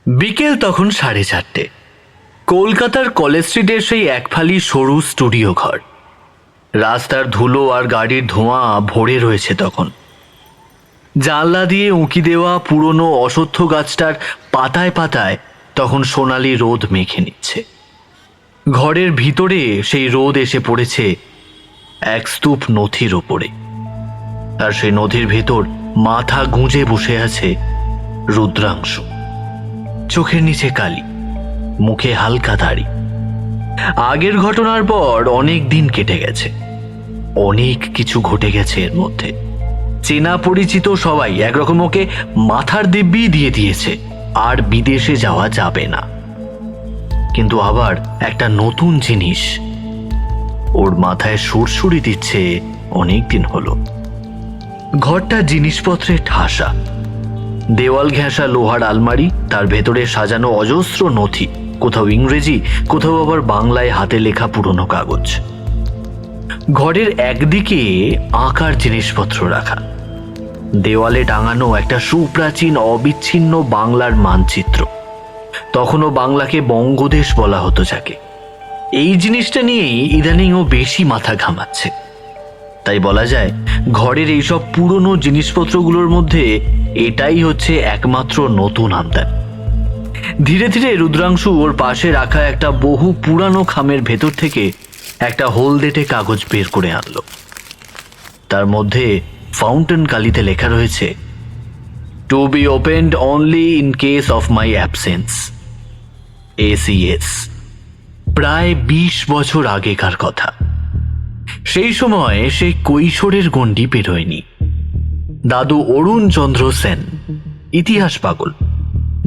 বিকেল তখন 4:30। কলকাতার কলেজ স্ট্রিটের সেই একফালি সরু স্টুডিও ঘর। রাস্তার ধুলো আর গাড়ির ধোঁয়া ভরে রয়েছে তখন। জানলা দিয়ে উঁকি দেওয়া পুরনো অশ্বত্থ গাছটার পাতায় পাতায় তখন সোনালি রোদ মেখে নিচ্ছে। ঘরের ভিতরে সেই রোদ এসে পড়েছে এক স্তূপ নথির ওপরে, আর সেই নথির ভেতর মাথা গুঁজে বসে আছে রুদ্রাংশু। চোখের নিচে কালি, মুখে হালকা দাড়ি। আগের ঘটনার পর অনেক দিন কেটে গেছে, অনেক কিছু ঘটে গেছে এর মধ্যে। চেনা পরিচিত সবাই একরকম ওকে মাথার দিব্যি দিয়ে দিয়েছে, আর বিদেশে যাওয়া যাবে না। কিন্তু আবার একটা নতুন জিনিস ওর মাথায় সুরসুরি দিচ্ছে অনেক দিন হলো। ঘরটা জিনিসপত্রে ঠাসা, দেওয়াল ঘেঁষা লোহার আলমারি, তার ভেতরে সাজানো অজস্র নথি, কোথাও ইংরেজি, কোথাও আবার বাংলায় হাতে লেখা পুরনো কাগজ। ঘরের একদিকে আঁকার জিনিসপত্র রাখা, দেওয়ালে টাঙানো একটা সুপ্রাচীন অবিচ্ছিন্ন বাংলার মানচিত্র। তখনও বাংলাকে বঙ্গদেশ বলা হতো যাকে। এই জিনিসটা নিয়েই ইদানিং ও বেশি মাথা ঘামাচ্ছে। তাই বলা যায় ঘরের এইসব পুরনো জিনিসপত্রগুলোর মধ্যে এটাই হচ্ছে একমাত্র নতুন আমদানি। ধীরে ধীরে রুদ্রাংশু ওর পাশে রাখা একটা বহু পুরানো খামের ভেতর থেকে একটা হলদেটে কাগজ বের করে আনলো। তার মধ্যে ফাউন্টেন কালিতে লেখা রয়েছে, to be opened only in case of my absence, ACS। প্রায় 20 বছর আগেকার কথা। সেই সময় সে কৈশোরের গণ্ডি পেরোয়নি। দাদু অরুণ চন্দ্র সেন ইতিহাস পাগল,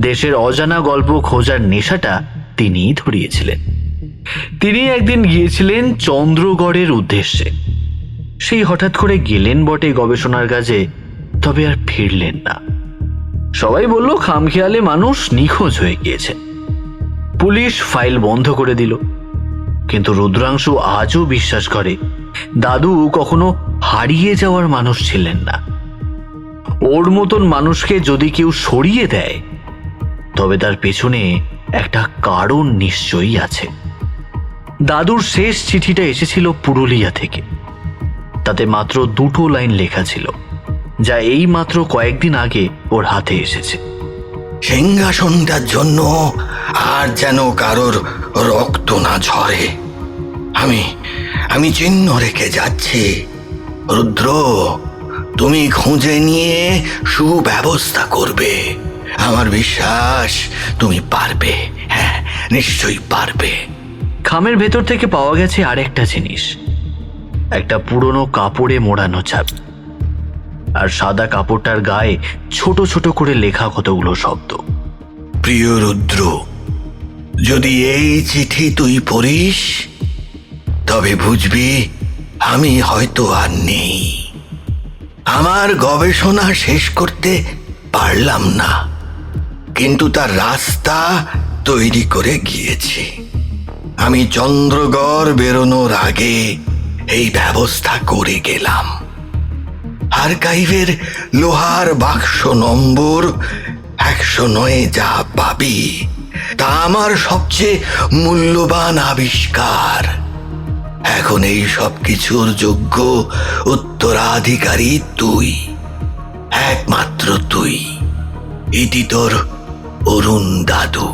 দেশের অজানা গল্প খোঁজার নেশাটা তিনিই ধরিয়েছিলেন। তিনি একদিন গিয়েছিলেন চন্দ্রগড়ের উদ্দেশ্যে। সেই হঠাৎ করে গেলেন বটে গবেষণার কাজে, তবে আর ফিরলেন না। সবাই বলল খামখেয়ালে মানুষ নিখোঁজ হয়ে গিয়েছে। পুলিশ ফাইল বন্ধ করে দিল। কিন্তু রুদ্রাংশু আজও বিশ্বাস করে দাদু কখনো হারিয়ে যাওয়ার মানুষ ছিলেন না। ওর মতন মানুষকে যদি কেউ সরিয়ে দেয়, তবে তার পেছনে একটা কারণ নিশ্চয়ই আছে। দাদুর শেষ চিঠিটা এসেছিল পুরুলিয়া থেকে। তাতে মাত্র 2টো লাইন লেখা ছিল, যা এই মাত্র কয়েকদিন আগে ওর হাতে এসেছে। সিংহাসনটার জন্য আর যেন কারোর রক্ত না ঝরে। আমি চিহ্ন রেখে যাচ্ছি। রুদ্র, তুমি খুঁজে নিয়ে সুব্যবস্থা করবে। আমার বিশ্বাস তুমি পারবে। হ্যাঁ, নিশ্চয়ই পারবে। খামের ভেতর থেকে পাওয়া গেছে আরেকটা জিনিস, একটা পুরনো কাপড়ে মোড়ানো চাবি। আর সাদা কাপড়টার গায়ে ছোট ছোট করে লেখা কতগুলো শব্দ। প্রিয় রুদ্র, যদি এই চিঠি তুই পড়িস, তবে বুঝবি আমি হয়তো আর নেই। আমার গবেষণা শেষ করতে পারলাম না, কিন্তু তার রাস্তা তৈরি করে গিয়েছি। আমি চন্দ্রগড় বেরোনোর আগে এই ব্যবস্থা করে গেলাম। আর্কাইভের লোহার বাক্স নম্বর 109 যা পাবি, তা আমার সবচেয়ে মূল্যবান আবিষ্কার। এখন এই সব কিছুর যোগ্য উত্তরাধিকারী তুই, একমাত্র তুই। এটি তোর অরুণ দাদু।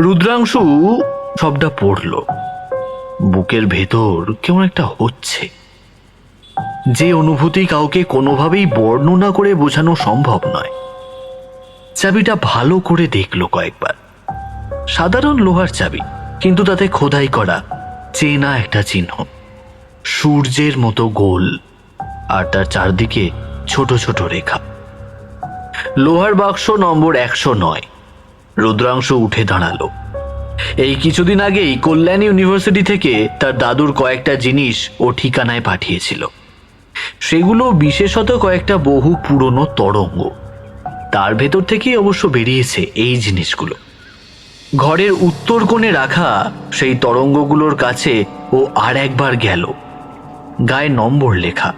রুদ্রাংশু সবটা পড়ল। বুকের ভেতর কেমন একটা হচ্ছে, যে অনুভূতি কাউকে কোনোভাবেই বর্ণনা করে বোঝানো সম্ভব নয়। চাবিটা ভালো করে দেখলো কয়েকবার। সাধারণ লোহার চাবি, কিন্তু তাতে খোদাই করা চেনা একটা চিহ্ন, সূর্যের মতো গোল, আর তার চারদিকে ছোট ছোট রেখা। লোহার বাক্স নম্বর 109। রুদ্রাংশু উঠে দাঁড়ালো। এই কিছুদিন আগেই কল্যাণ ইউনিভার্সিটি থেকে তার দাদুর কয়েকটা জিনিস ও ঠিকানায় পাঠিয়েছিল। সেগুলো বিশেষত কয়েকটা বহু পুরনো তরঙ্গ। তার ভেতর থেকেই অবশ্য বেরিয়েছে এই জিনিসগুলো। ঘরের উত্তর কোণে রাখা সেই তরঙ্গগুলোর কাছে ও আর একবার গেল। গায়ে নম্বর লেখা,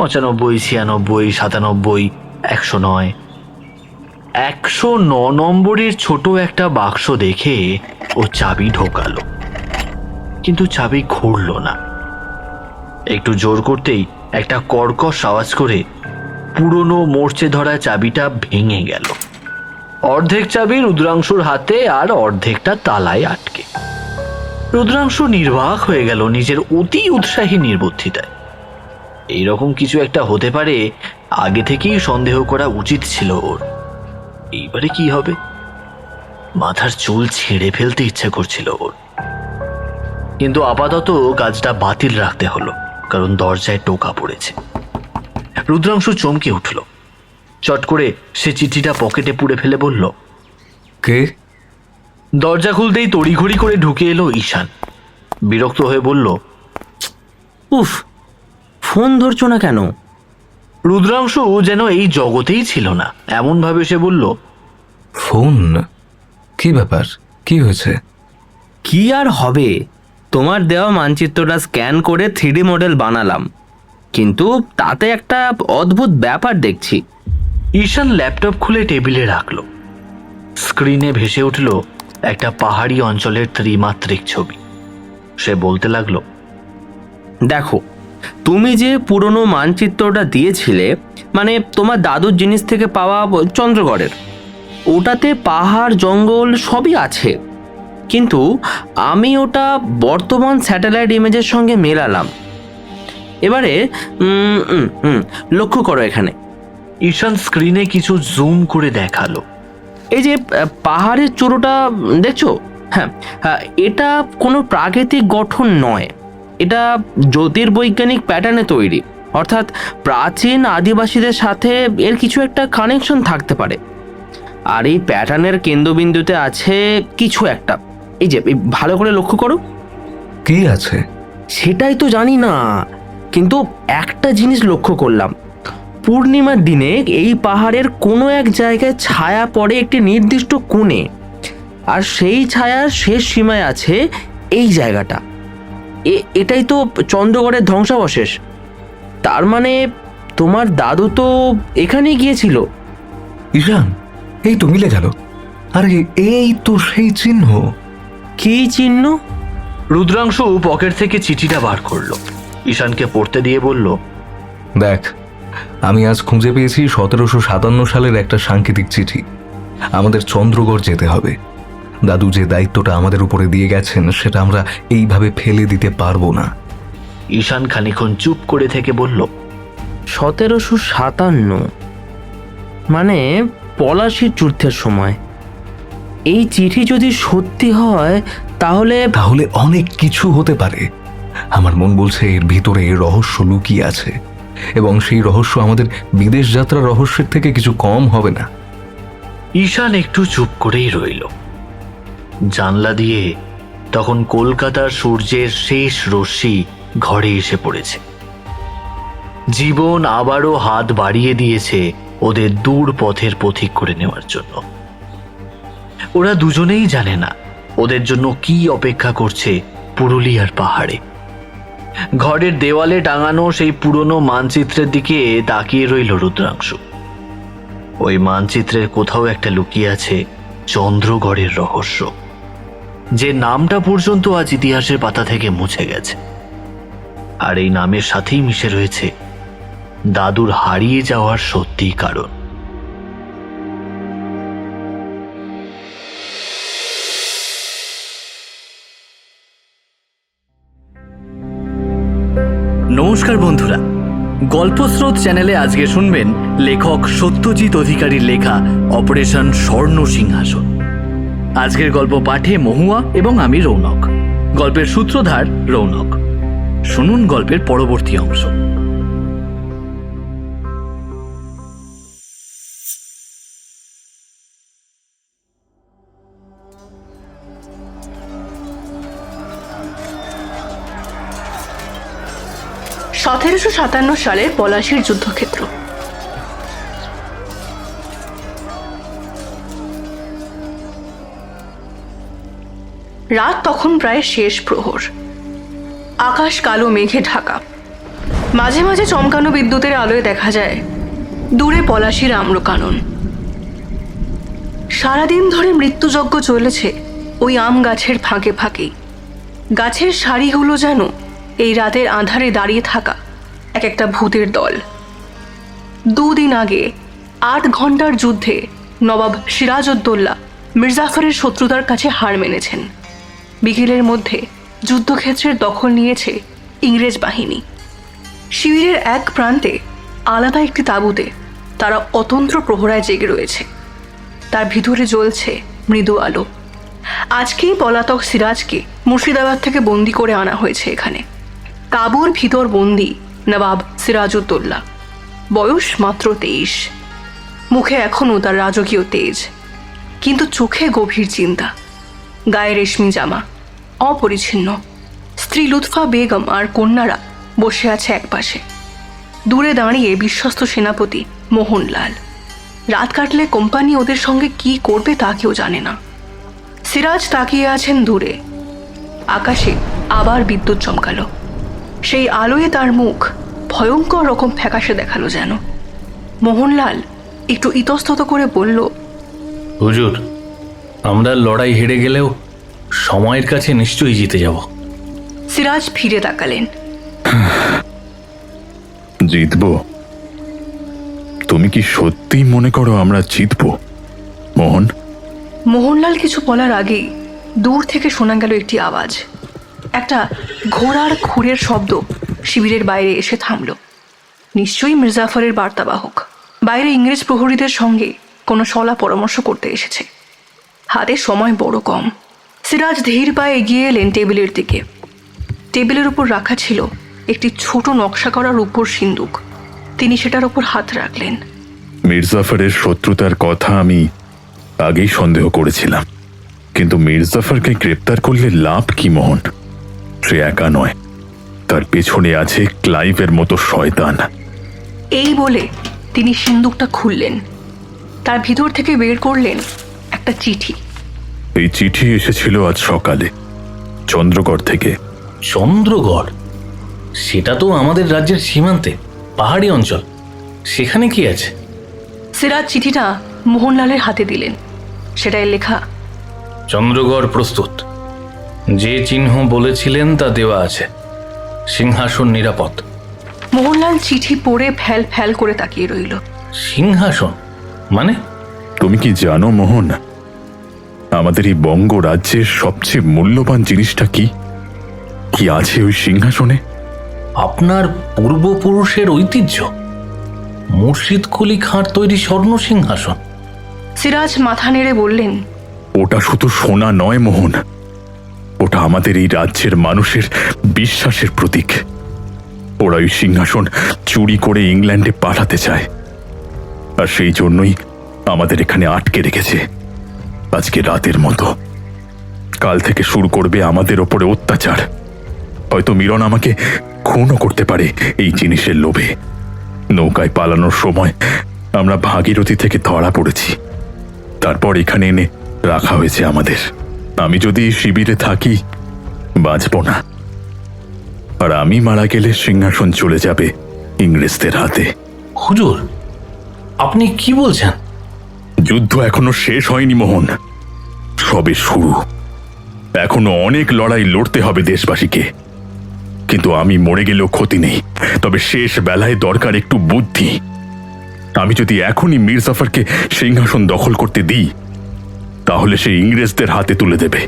95, 96, 97, 109। 109 নম্বরের ছোট একটা বাক্স দেখে ও চাবি ঢোকালো, কিন্তু চাবি ঘুরল না। একটু জোর করতেই একটা কর্কশ আওয়াজ করে পুরনো মরচে ধরা চাবিটা ভেঙে গেল। অর্ধেক চাবি রুদ্রাংশুর হাতে আর অর্ধেকটা তালায় আটকে। রুদ্রাংশু নির্বাক হয়ে গেল নিজের অতি উৎসাহী নির্বুদ্ধিতায়। এইরকম কিছু একটা হতে পারে আগে থেকেই সন্দেহ করা উচিত ছিল ওর। এইবারে কি হবে? মাথার চুল ছেড়ে ফেলতে ইচ্ছে করছিল ওর, কিন্তু আপাতত কাজটা বাতিল রাখতে হলো, কারণ দরজায় টোকা পড়েছে। রুদ্রাংশু চমকে উঠল। চট করে সে চিঠিটা পকেটে পুরে ফেলে বলল, কে? দরজা খুলতেই তড়িঘড়ি করে ঢুকে এলো ঈশান। বিরক্ত হয়ে বলল, উফ, ফোন ধরছো না কেন? রুদ্রাংশু যেন এই জগতেই ছিল না এমন ভাবে সে বলল, ফোন? কি ব্যাপার? কি হয়েছে? কি আর হবে, তোমার দেওয়া মানচিত্রটা স্ক্যান করে 3D মডেল বানালাম, কিন্তু তাতে একটা অদ্ভুত ব্যাপার দেখছি। ঈশান ল্যাপটপ খুলে টেবিলে রাখলো। স্ক্রিনে ভেসে উঠল একটা পাহাড়ি অঞ্চলের ত্রিমাত্রিক ছবি। সে বলতে লাগলো, দেখো, তুমি যে পুরনো মানচিত্রটা দিয়েছিলে, মানে তোমার দাদুর জিনিস থেকে পাওয়া চন্দ্রগড়ের, ওটাতে পাহাড় জঙ্গল সবই আছে, কিন্তু আমি ওটা বর্তমান স্যাটেলাইট ইমেজের সঙ্গে মেলালাম। এবারে লক্ষ্য করো এখানে। ঈশান স্ক্রিনে কিছু জুম করে দেখালো। এই যে পাহাড়ের চূড়োটা দেখছো? হ্যাঁ, এটা কোনো প্রাকৃতিক গঠন নয়, এটা জ্যোতির্বৈজ্ঞানিক প্যাটার্নে তৈরি, অর্থাৎ প্রাচীন আদিবাসীদের সাথে এর কিছু একটা কানেকশন থাকতে পারে। আর এই প্যাটার্নের কেন্দ্রবিন্দুতে আছে কিছু একটা, এই যে ভালো করে লক্ষ্য করো। কি আছে? সেটাই তো জানি না, কিন্তু একটা জিনিস লক্ষ্য করলাম, পূর্ণিমার দিনে এই পাহাড়ের কোনো এক জায়গায় ছায়া পড়ে একটি নির্দিষ্ট কোণে, আর সেই ছায়ার শেষ সীমায় আছে এই জায়গাটা। এটাই তো চন্দ্রগড়ের ধ্বংসাবশেষ। তার মানে তোমার দাদু তো এখানেই গিয়েছিল। ঈশান, এই তো মিলে গেল। আরে এই তো সেই চিহ্ন। কি চিহ্ন? রুদ্রাংশু পকেট থেকে চিঠিটা বার করলো, ঈশানকে পড়তে দিয়ে বলল, দেখ, আমি আজ খুঁজে পেয়েছি 1757 সালের একটা সাংকেতিক চিঠি। আমাদের চন্দ্রগড় যেতে হবে। দাদু যে দায়িত্বটা আমাদের উপরে দিয়ে গেছেন সেটা আমরা এইভাবে ফেলে দিতে পারবো না। ঈশান খানিকক্ষণ চুপ করে থেকে বলল, 1757 মানে পলাশির যুদ্ধের সময়। এই চিঠি যদি সত্যি হয় তাহলে তাহলে অনেক কিছু হতে পারে। আমার মন বলছে এর ভিতরে রহস্য লুকিয়ে আছে, এবং সেই রহস্য আমাদের বিদেশ যাত্রার রহস্যের থেকে কিছু কম হবে না। ঈশান একটু চুপ করেই রইল। জানলা দিয়ে তখন কলকাতার সূর্যের শেষ রশ্মি ঘরে এসে পড়েছে। জীবন আবারও হাত বাড়িয়ে দিয়েছে ওদের দূর পথের পথিক করে নেওয়ার জন্য। ওরা দুজনেই জানে না ওদের জন্য কি অপেক্ষা করছে পুরুলিয়ার পাহাড়ে। ঘরের দেওয়ালে টাঙানো সেই পুরনো মানচিত্রের দিকে তাকিয়ে রইল রুদ্রাংশু। ওই মানচিত্রের কোথাও একটা লুকিয়ে আছে চন্দ্রগড়ের রহস্য, যে নামটা পর্যন্ত আজ ইতিহাসের পাতা থেকে মুছে গেছে। আর এই নামের সাথেই মিশে রয়েছে দাদুর হারিয়ে যাওয়ার সত্যিই কারণ। নমস্কার বন্ধুরা, গল্পস্রোত চ্যানেলে আজকে শুনবেন লেখক সত্যজিৎ অধিকারীর লেখা অপারেশন স্বর্ণ সিংহাসন। আজকের গল্প পাঠে মহুয়া এবং আমি রৌনক। গল্পের সূত্রধার রৌনক। শুনুন গল্পের পরবর্তী অংশ। সালের পলাশির যুদ্ধক্ষেত্র। রাত তখন প্রায় শেষ প্রহর। আকাশ কালো মেঘে ঢাকা। মাঝে মাঝে চমকানো বিদ্যুতের আলোয় দেখা যায় দূরে পলাশির আম্রকানন। সারাদিন ধরে মৃত্যুযজ্ঞ চলেছে ওই আম গাছের ফাঁকে ফাঁকেই। গাছের সারিগুলো যেন এই রাতের আঁধারে দাঁড়িয়ে থাকা এক একটা ভূতের দল। 2 দিন আগে 8 ঘন্টার যুদ্ধে নবাব সিরাজউদ্দৌলা মির্জাফরের শত্রুতার কাছে হার মেনেছেন। বিকেলের মধ্যে যুদ্ধক্ষেত্রের দখল নিয়েছে ইংরেজ বাহিনী। শিবিরের এক প্রান্তে আলাদা একটি তাঁবুতে তারা অতন্ত্র প্রহরায় জেগে রয়েছে। তার ভিতরে জ্বলছে মৃদু আলো। আজকেই পলাতক সিরাজকে মুর্শিদাবাদ থেকে বন্দি করে আনা হয়েছে এখানে। তাঁবুর ভিতর বন্দি নবাব সিরাজউদ্দৌলা, বয়স মাত্র 23। মুখে এখনও তার রাজকীয় তেজ, কিন্তু চোখে গভীর চিন্তা। গায়ে রেশমি জামা, অপরিচ্ছন্ন। স্ত্রী লুৎফা বেগম আর কন্যারা বসে আছে একপাশে। দূরে দাঁড়িয়ে বিশ্বস্ত সেনাপতি মোহনলাল। রাত কাটলে কোম্পানি ওদের সঙ্গে কি করবে তা কেউ জানে না। সিরাজ তাকিয়ে আছেন দূরে। আকাশে আবার বিদ্যুৎ চমকালো। সেই আলোয় তার মুখ ভয়ঙ্কর রকম ফ্যাকাশে দেখালো যেন। মোহনলাল একটু ইতস্তত করে বলল, হুজুর, আমরা লড়াই হেরে গেলেও সময়ের কাছে নিশ্চয়ই জিতে যাব। সিরাজ ফিরে তাকালেন। জিতবো? তুমি কি সত্যিই মনে করো আমরা জিতবো মোহন? মোহনলাল কিছু বলার আগেই দূর থেকে শোনা গেল একটি আওয়াজ। একটা ঘোড়ার খুরের শব্দ শিবিরের বাইরে এসে থামল। নিশ্চয়ই মির্জাফরের বার্তাবাহক বাইরে ইংরেজ প্রহরীদের সঙ্গে কোনো সলা পরামর্শ করতে এসেছে। হাতে সময় বড় কম। সিরাজ ধীর পায়ে এগিয়ে এলেন টেবিলের দিকে। টেবিলের উপর রাখা ছিল একটি ছোট নকশা করা রূপোর সিন্দুক। তিনি সেটার উপর হাত রাখলেন। মির্জাফরের শত্রুতার কথা আমি আগেই সন্দেহ করেছিলাম, কিন্তু মির্জাফরকে গ্রেপ্তার করলে লাভ কি মোহন? সে একা নয়, তার পেছনে আছে ক্লাইভের মতো শয়তান। এই বলে তিনি সিন্দুকটা খুললেন। তার ভিতর থেকে বের করলেন একটা চিঠি। এই চিঠি এসেছিল আজ সকালে চন্দ্রগড় থেকে। চন্দ্রগড়? সেটা তো আমাদের রাজ্যের সীমান্তে, পাহাড়ি অঞ্চল। সেখানে কি আছে? সিরাজ চিঠিটা মোহনলালের হাতে দিলেন। সেটাই লেখা, চন্দ্রগড় প্রস্তুত। যে চিহ্ন বলেছিলেন তা দেওয়া আছে। সিংহাসন নিরাপদ। মোহনলাল চিঠি পড়ে ফ্যাল ফ্যাল করে তাকিয়ে রইল। সিংহাসন মানে? তুমি কি জানো মোহন, আমাদের এই বঙ্গ রাজ্যের সবচেয়ে মূল্যবান জিনিসটা কি? কি আছে ওই সিংহাসনে? আপনার পূর্বপুরুষের ঐতিহ্য, মুর্শিদ কুলি খাঁর তৈরি স্বর্ণ সিংহাসন। সিরাজ মাথা নেড়ে বললেন, ওটা শুধু সোনা নয় মোহন, ওটা আমাদের এই রাজ্যের মানুষের বিশ্বাসের প্রতীক। ওরা ওই সিংহাসন চুরি করে ইংল্যান্ডে পাঠাতে চায়, আর সেই জন্যই আমাদের এখানে আটকে রেখেছে। আজকে রাতের মতো কাল থেকে শুরু করবে আমাদের ওপরে অত্যাচার। হয়তো মিরন আমাকে খুনও করতে পারে এই জিনিসের লোভে। নৌকায় পালানোর সময় আমরা ভাগীরথী থেকে ধরা পড়েছি, তারপর এখানে এনে রাখা হয়েছে আমাদের। আমি যদি শিবিরে থাকি বাঁচব না, আর আমি মারা গেলে সিংহাসন চলে যাবে ইংরেজদের হাতে। হুজুর, আপনি কি বলছেন? যুদ্ধ এখনো শেষ হয়নি মোহন, সবে শুরু। এখনো অনেক লড়াই লড়তে হবে দেশবাসীকে। কিন্তু আমি মরে গেলেও ক্ষতি নেই, তবে শেষ বেলায় দরকার একটু বুদ্ধি। আমি যদি এখনই মির্জাফরকে সিংহাসন দখল করতে দিই, তাহলে সে ইংরেজদের হাতে তুলে দেবে।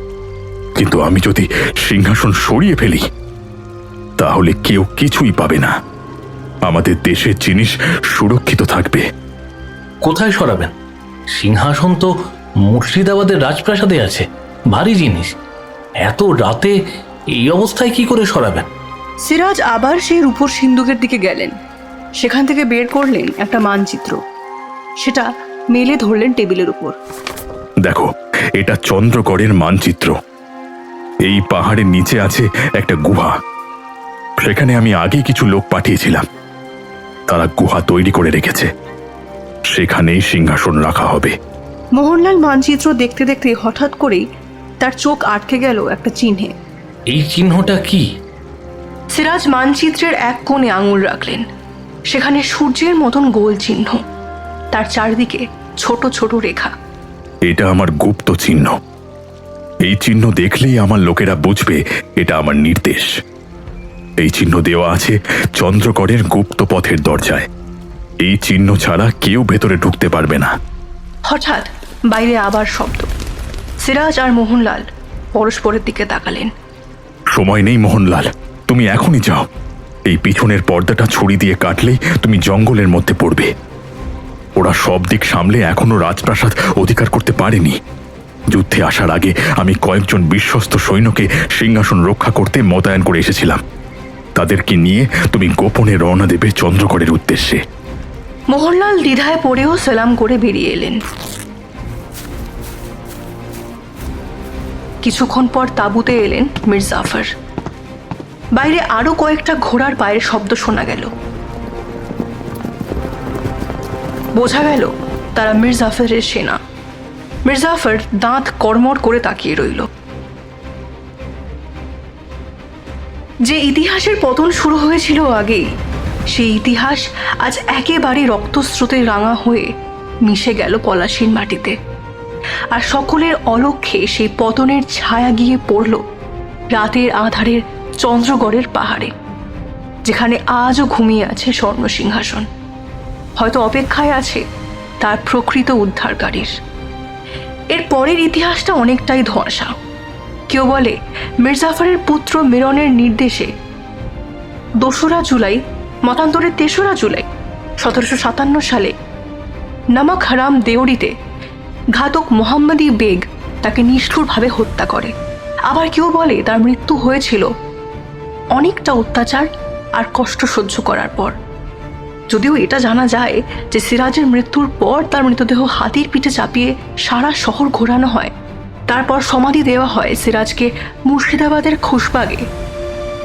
কিন্তু আমি যদি সিংহাসন সরিয়ে ফেলি, তাহলে কেউ কিছুই পাবে না। আমাদের দেশের জিনিস সুরক্ষিত থাকবে। কোথায় সরাবেন? সিংহাসন তো মুর্শিদাবাদের রাজপ্রাসাদে আছে, ভারী জিনিস। এত রাতে এই অবস্থায় কি করে সরাবেন? সিরাজ আবার সেই রূপোর সিন্দুকের দিকে গেলেন। সেখান থেকে বের করলেন একটা মানচিত্র। সেটা মেলে ধরলেন টেবিলের উপর। দেখো, এটা চন্দ্রগড়ের মানচিত্র। এই পাহাড়ের নিচে আছে একটা গুহা। সেখানে আমি আগে কিছু লোক পাঠিয়েছিলাম, তারা গুহা তৈরি করে রেখেছে। সেখানেই সিংহাসন রাখা হবে। মোহনলাল মানচিত্র দেখতে দেখতে হঠাৎ করেই তার চোখ আটকে গেল একটা চিহ্নে। এই চিহ্নটা কি? সিরাজ মানচিত্রের এক কোণে আঙুল রাখলেন। সেখানে সূর্যের মতন গোল চিহ্ন, তার চারদিকে ছোট ছোট রেখা। এটা আমার গুপ্ত চিহ্ন। এই চিহ্ন দেখলেই আমার লোকেরা বুঝবে এটা আমার নির্দেশ। এই চিহ্ন দেওয়া আছে চন্দ্রগড়ের গুপ্ত পথের দরজায়। এই চিহ্ন ছাড়া কেউ ভেতরে ঢুকতে পারবে না। হঠাৎ বাইরে আবার শব্দ। সিরাজ আর মোহনলাল পরস্পরের দিকে তাকালেন। সময় নেই মোহনলাল, তুমি এখনই যাও। এই পিছনের পর্দাটা ছুরি দিয়ে কাটলেই তুমি জঙ্গলের মধ্যে পড়বে। ওরা সব দিক সামলে এখনো রাজপ্রাসাদ অধিকার করতে পারেনি। যুদ্ধে আসার আগে আমি কয়েকজন বিশ্বস্ত সৈন্যকে সিংহাসন রক্ষা করতে মোতায়েন করে এসেছিলাম। তাদেরকে নিয়ে তুমি গোপনে রওনা দেবে চন্দ্রগড়ের উদ্দেশ্যে। মোহনলাল দ্বিধায় পড়েও সালাম করে বেরিয়ে এলেন। কিছুক্ষণ পর তাঁবুতে এলেন মির্জাফর। বাইরে আরো কয়েকটা ঘোড়ার পায়ের শব্দ শোনা গেল। বোঝা গেল তারা মির্জাফরের সেনা। মির্জাফর দাঁত কড়মড় করে তাকিয়ে রইল। যে ইতিহাসের পতন শুরু হয়েছিল আগেই, সেই ইতিহাস আজ একেবারে রক্তস্রোতে রাঙা হয়ে মিশে গেল পলাশির মাটিতে। আর সকলের অলক্ষ্যে সেই পতনের ছায়া গিয়ে পড়ল রাতের আধারের চন্দ্রগড়ের পাহাড়ে, যেখানে আজও ঘুমিয়ে আছে স্বর্ণ সিংহাসন। হয়তো অপেক্ষায় আছে তার প্রকৃত উদ্ধারকারীর। এর পরের ইতিহাসটা অনেকটাই ধোঁয়াশা। কেউ বলে মির্জাফরের পুত্র মিরনের নির্দেশে 2রা জুলাই, মতান্তরে 3রা জুলাই 1757 সালে নামক হারাম দেওরিতে ঘাতক মোহাম্মদী বেগ তাকে নিষ্ঠুরভাবে হত্যা করে। আবার কেউ বলে তার মৃত্যু হয়েছিল অনেকটা অত্যাচার আর কষ্ট সহ্য করার পর। যদিও এটা জানা যায় যে সিরাজের মৃত্যুর পর তার মৃতদেহ হাতির পিঠে চাপিয়ে সারা শহর ঘোরানো হয়। তারপর সমাধি দেওয়া হয় সিরাজকে মুর্শিদাবাদের খুশবাগে,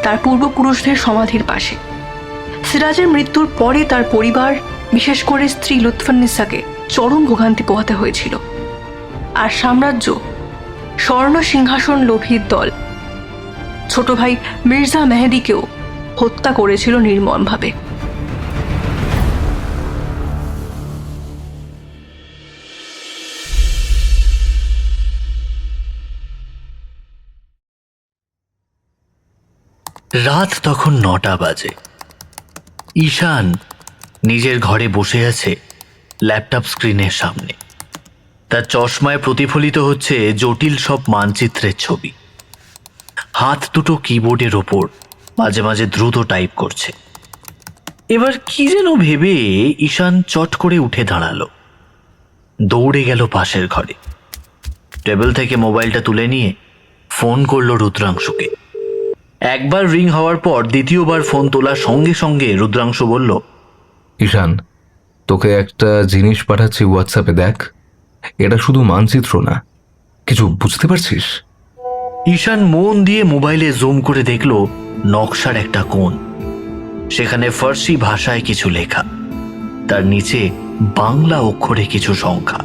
তার পূর্বপুরুষদের সমাধির পাশে। সিরাজের মৃত্যুর পরে তার পরিবার, বিশেষ করে স্ত্রী লুৎফুন্নিসাকে চরম ভোগান্তি পোহাতে হয়েছিল। আর সাম্রাজ্য, স্বর্ণ সিংহাসন লোভীর দল ছোট ভাই মির্জা মেহেদিকেও হত্যা করেছিল নির্মমভাবে। রাত তখন 9টা বাজে। ঈশান নিজের ঘরে বসে আছে ল্যাপটপ স্ক্রিনের সামনে। তার চশমায় প্রতিফলিত হচ্ছে জটিল সব মানচিত্রের ছবি। হাত দুটো কিবোর্ডের ওপর মাঝে মাঝে দ্রুত টাইপ করছে। এবার কি যেন ভেবে ঈশান চট করে উঠে দাঁড়ালো। দৌড়ে গেল পাশের ঘরে। টেবিল থেকে মোবাইলটা তুলে নিয়ে ফোন করলো রুদ্রাংশুকে। একবার রিং হওয়ার পর দ্বিতীয়বার ফোন তোলার সঙ্গে সঙ্গে রুদ্রাংশু বলল, ঈশান, তোকে একটা জিনিস পাঠাচ্ছি হোয়াটসঅ্যাপে, দেখ। এটা শুধু মানচিত্র না, কিছু বুঝতে পারছিস? ঈশান মন দিয়ে মোবাইলে জুম করে দেখল নকশার একটা কোণ। সেখানে ফার্সি ভাষায় কিছু লেখা, তার নিচে বাংলা অক্ষরে কিছু সংখ্যা।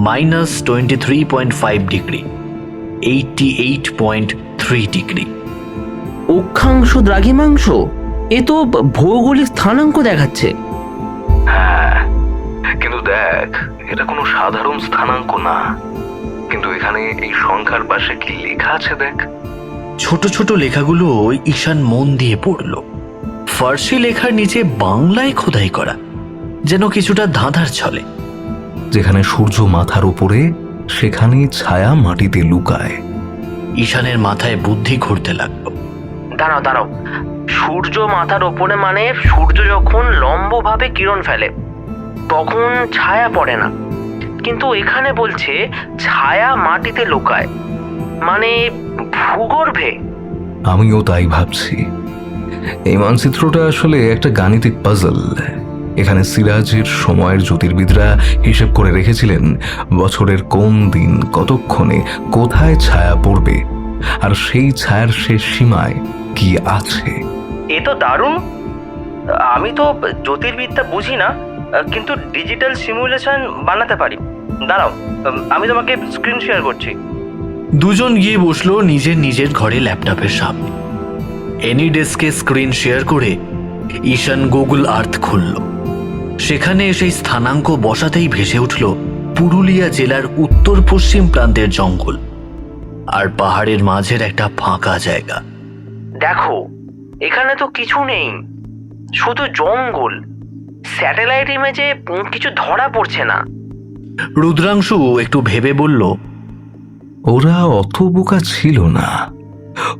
-23.5 ডিগ্রি, 88.3 ডিগ্রি। অক্ষাংশ দ্রাঘিমাংশ, এ তো ভৌগোলিক স্থানাঙ্ক দেখাচ্ছে। হ্যাঁ, কিন্তু দেখ, এটা কোনো সাধারণ স্থানাঙ্ক না। কিন্তু এখানে এই সংখ্যার পাশে কি লেখা আছে দেখ। ছোট ছোট লেখাগুলো ঈশান মন দিয়ে পড়ল। ফার্সি লেখার নিচে বাংলায় খোদাই করা, যেন কিছুটা ধাঁধার ছলে। যেখানে সূর্য মাথার উপরে, সেখানেই ছায়া মাটিতে লুকায়। ঈশানের মাথায় বুদ্ধি ঘুরতে লাগলো। দাঁড়াও, সূর্য মাথার ওপরে মানে সূর্য যখন লম্বভাবে কিরণ ফেলে তখন ছায়া পড়ে না, কিন্তু এখানে বলছে ছায়া মাটিতে লুকায়, মানে ভূগর্ভে। আমিও তাই ভাবছি। এই মানচিত্রটা আসলে একটা গাণিতিক পাজল। এখানে সিরাজের সময়ের জ্যোতির্বিদরা হিসেব করে রেখেছিলেন বছরের কোন দিন কতক্ষণে কোথায় ছায়া পড়বে, আর সেই ছায়ার শেষ সীমায় কি আছে। এ তো দারুণ। আমি তো জ্যোতির্বিদ্যা বুঝি না, কিন্তু ডিজিটাল সিমুলেশন বানাতে পারি। দাঁড়াও, আমি তোমাকে স্ক্রিন শেয়ার করছি। দুজন গিয়ে বসলো নিজের নিজের ঘরে ল্যাপটপের সামনে। এনি ডেস্কে স্ক্রিন শেয়ার করে ঈশান গুগল আর্থ খুলল। সেখানে সেই স্থানাঙ্ক বসাতেই ভেসে উঠল পুরুলিয়া জেলার উত্তর পশ্চিম প্রান্তের জঙ্গল আর পাহাড়ের মাঝের একটা ফাঁকা জায়গা। দেখো, এখানে তো কিছু নেই, শুধু জঙ্গল। স্যাটেলাইট ইমেজে কিছু ধরা পড়ছে না। রুদ্রাংশু একটু ভেবে বলল, ওরা অত বোকা ছিল না।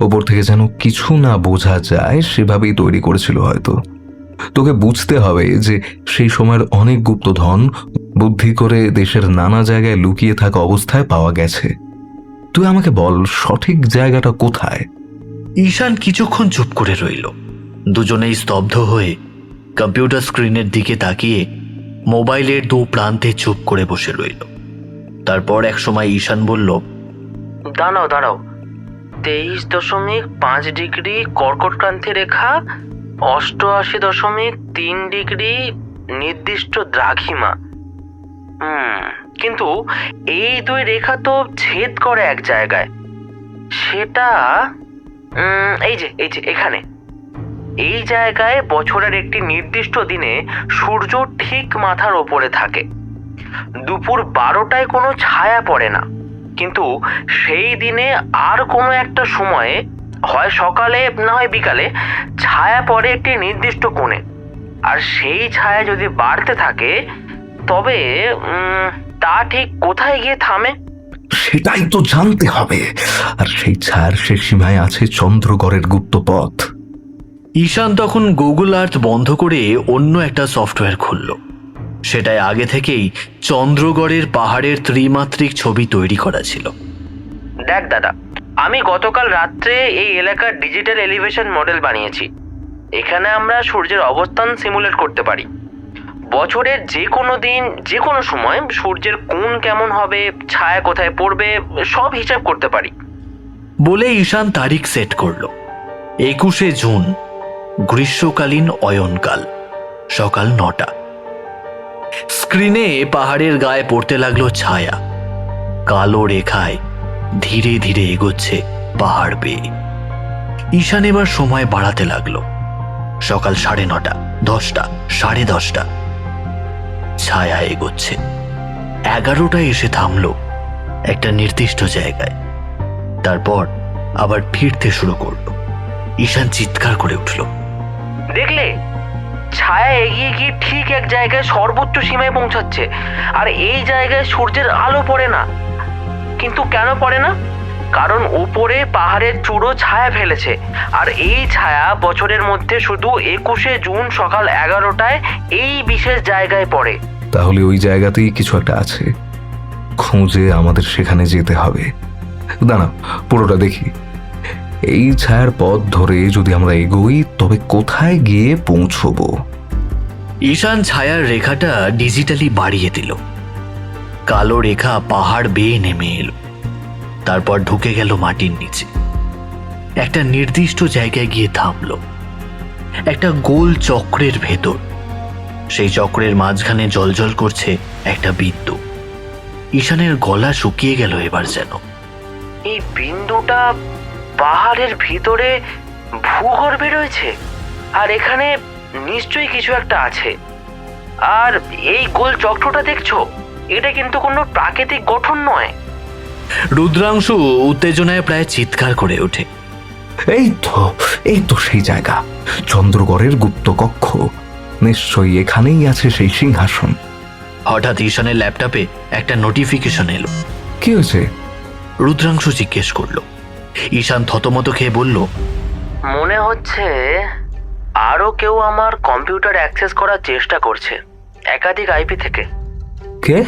ওপর থেকে যেন কিছু না বোঝা যায় সেভাবেই তৈরি করেছিল হয়তো। তোকে বুঝতে হবে যে সেই সময়ের অনেক গুপ্তধন বুদ্ধি করে দেশের নানা জায়গায় লুকিয়ে থাকা অবস্থায় পাওয়া গেছে। তুই আমাকে বল, সঠিক জায়গাটা কোথায়? ঈশান কিছুক্ষণ চুপ করে রইল। দুজনেই স্তব্ধ হয়ে কম্পিউটার স্ক্রিনের দিকে তাকিয়ে মোবাইলের দু প্রান্তে চুপ করে বসে রইল। তারপর এক সময় ঈশান বলল, দাঁড়াও দাঁড়াও, 23.5 ডিগ্রি কর্কটক্রান্তি রেখা, 88.3 ডিগ্রি নির্দিষ্ট দ্রাঘিমা। কিন্তু এই দুই রেখা তো ছেদ করে এক জায়গায়। সেটা এই যে এখানে। এই জায়গায় বছরের একটি নির্দিষ্ট দিনে সূর্য ঠিক মাথার ওপরে থাকে। দুপুর 12টায় কোনো ছায়া পড়ে না, কিন্তু সেই দিনে আর কোনো একটা সময়ে, হয় সকালে না হয় বিকালে, ছায়া পড়ে একটি নির্দিষ্ট কোণে। আর সেই ছায়া যদি বাড়তে থাকে তবে তা ঠিক কোথায় গিয়ে থামে? সেটাই তো জানতে হবে। আর সেই ছায়ার শেষ সীমায় আছে চন্দ্রগড়ের গুপ্ত পথ। ঈশান তখন গুগল আর্থ বন্ধ করে অন্য একটা সফটওয়্যার খুলল। সেটায় আগে থেকেই চন্দ্রগড়ের পাহাড়ের ত্রিমাত্রিক ছবি তৈরি করা ছিল। দেখ দাদা, আমি গতকাল রাত্রে এই এলাকার ডিজিটাল এলিভেশন মডেল বানিয়েছি। এখানে আমরা সূর্যের অবস্থান সিমুলেট করতে পারি। বছরের যে কোনো দিন, যে কোনো সময় সূর্যের কোণ কেমন হবে, ছায়া কোথায় পড়বে, সব হিসাব করতে পারি। বলে ঈশান তারিখ সেট করল 21শে জুন, গ্রীষ্মকালীন অয়নকাল, সকাল 9টা। স্ক্রিনে পাহাড়ের গায়ে পড়তে লাগলো ছায়া। কালো রেখায় ধীরে ধীরে এগোচ্ছে পাহাড় বেয়ে। ঈশান এবার সময় বাড়াতে লাগলো। সকাল 9:30, 10টা, 10:30। ছায়া এগোচ্ছে। 11টায় এসে থামলো একটা নির্দিষ্ট জায়গায়। তারপর আবার ফিরতে শুরু করলো। ঈশান চিৎকার করে উঠল, দেখলে, ছায়া এগিয়ে গিয়ে ঠিক এক জায়গায় সর্বোচ্চ সীমায় পৌঁছাচ্ছে। আর এই জায়গায় সূর্যের আলো পড়ে না। কিন্তু কেন পড়ে না? কারণ উপরে পাহাড়ের চূড়ো ছায়া ফেলেছে। আর এই ছায়া বছরের মধ্যে শুধু 21শে জুন সকাল 11টায় এই বিশেষ জায়গায় পড়ে। তাহলে ওই জায়গাতেই কিছু একটা আছে। খুঁজে আমাদের সেখানে যেতে হবে। দাঁড়া, পুরোটা দেখি। এই ছায়ার পথ ধরে যদি আমরা এগোই তবে কোথায় গিয়ে পৌঁছবো? ঈশান ছায়ার রেখাটা ডিজিটালি বাড়িয়ে দিল। কালো রেখা পাহাড় বেয়ে নেমে এলো। তারপর ঢুকে গেল মাটির নিচে। একটা নির্দিষ্ট জায়গায় গিয়ে থামলো, একটা গোল চক্রের ভেতর। সেই চক্রের মাঝখানে জ্বলজ্বল করছে একটা বিন্দু। ঈশানের গলা শুকিয়ে গেল এবার যেন। এই বিন্দুটা পাহাড়ের ভিতরে ভূগর্ভে রয়েছে। আর এখানে নিশ্চয়ই কিছু একটা আছে। আর এই গোল চক্রটা দেখছো, এটা কিন্তু কোনো প্রাকৃতিক গঠন নয়। রুদ্রাংশু উত্তেজনায় প্রায় চিৎকার করে ওঠে, এই তো সেই জায়গা, চন্দ্রগড়ের গুপ্ত কক্ষ। নিশ্চয়ই এখানেই আছে সেই সিংহাসন। হঠাৎ ঈশানের ল্যাপটপে একটা নোটিফিকেশন এলো। কি হয়েছে? রুদ্রাংশু জিজ্ঞেস করলো। ঈশান থতমত খেয়ে বলল, মনে হচ্ছে আরো কেউ আমার কম্পিউটার অ্যাক্সেস করার চেষ্টা করছে, একাধিক আইপি থেকে। কে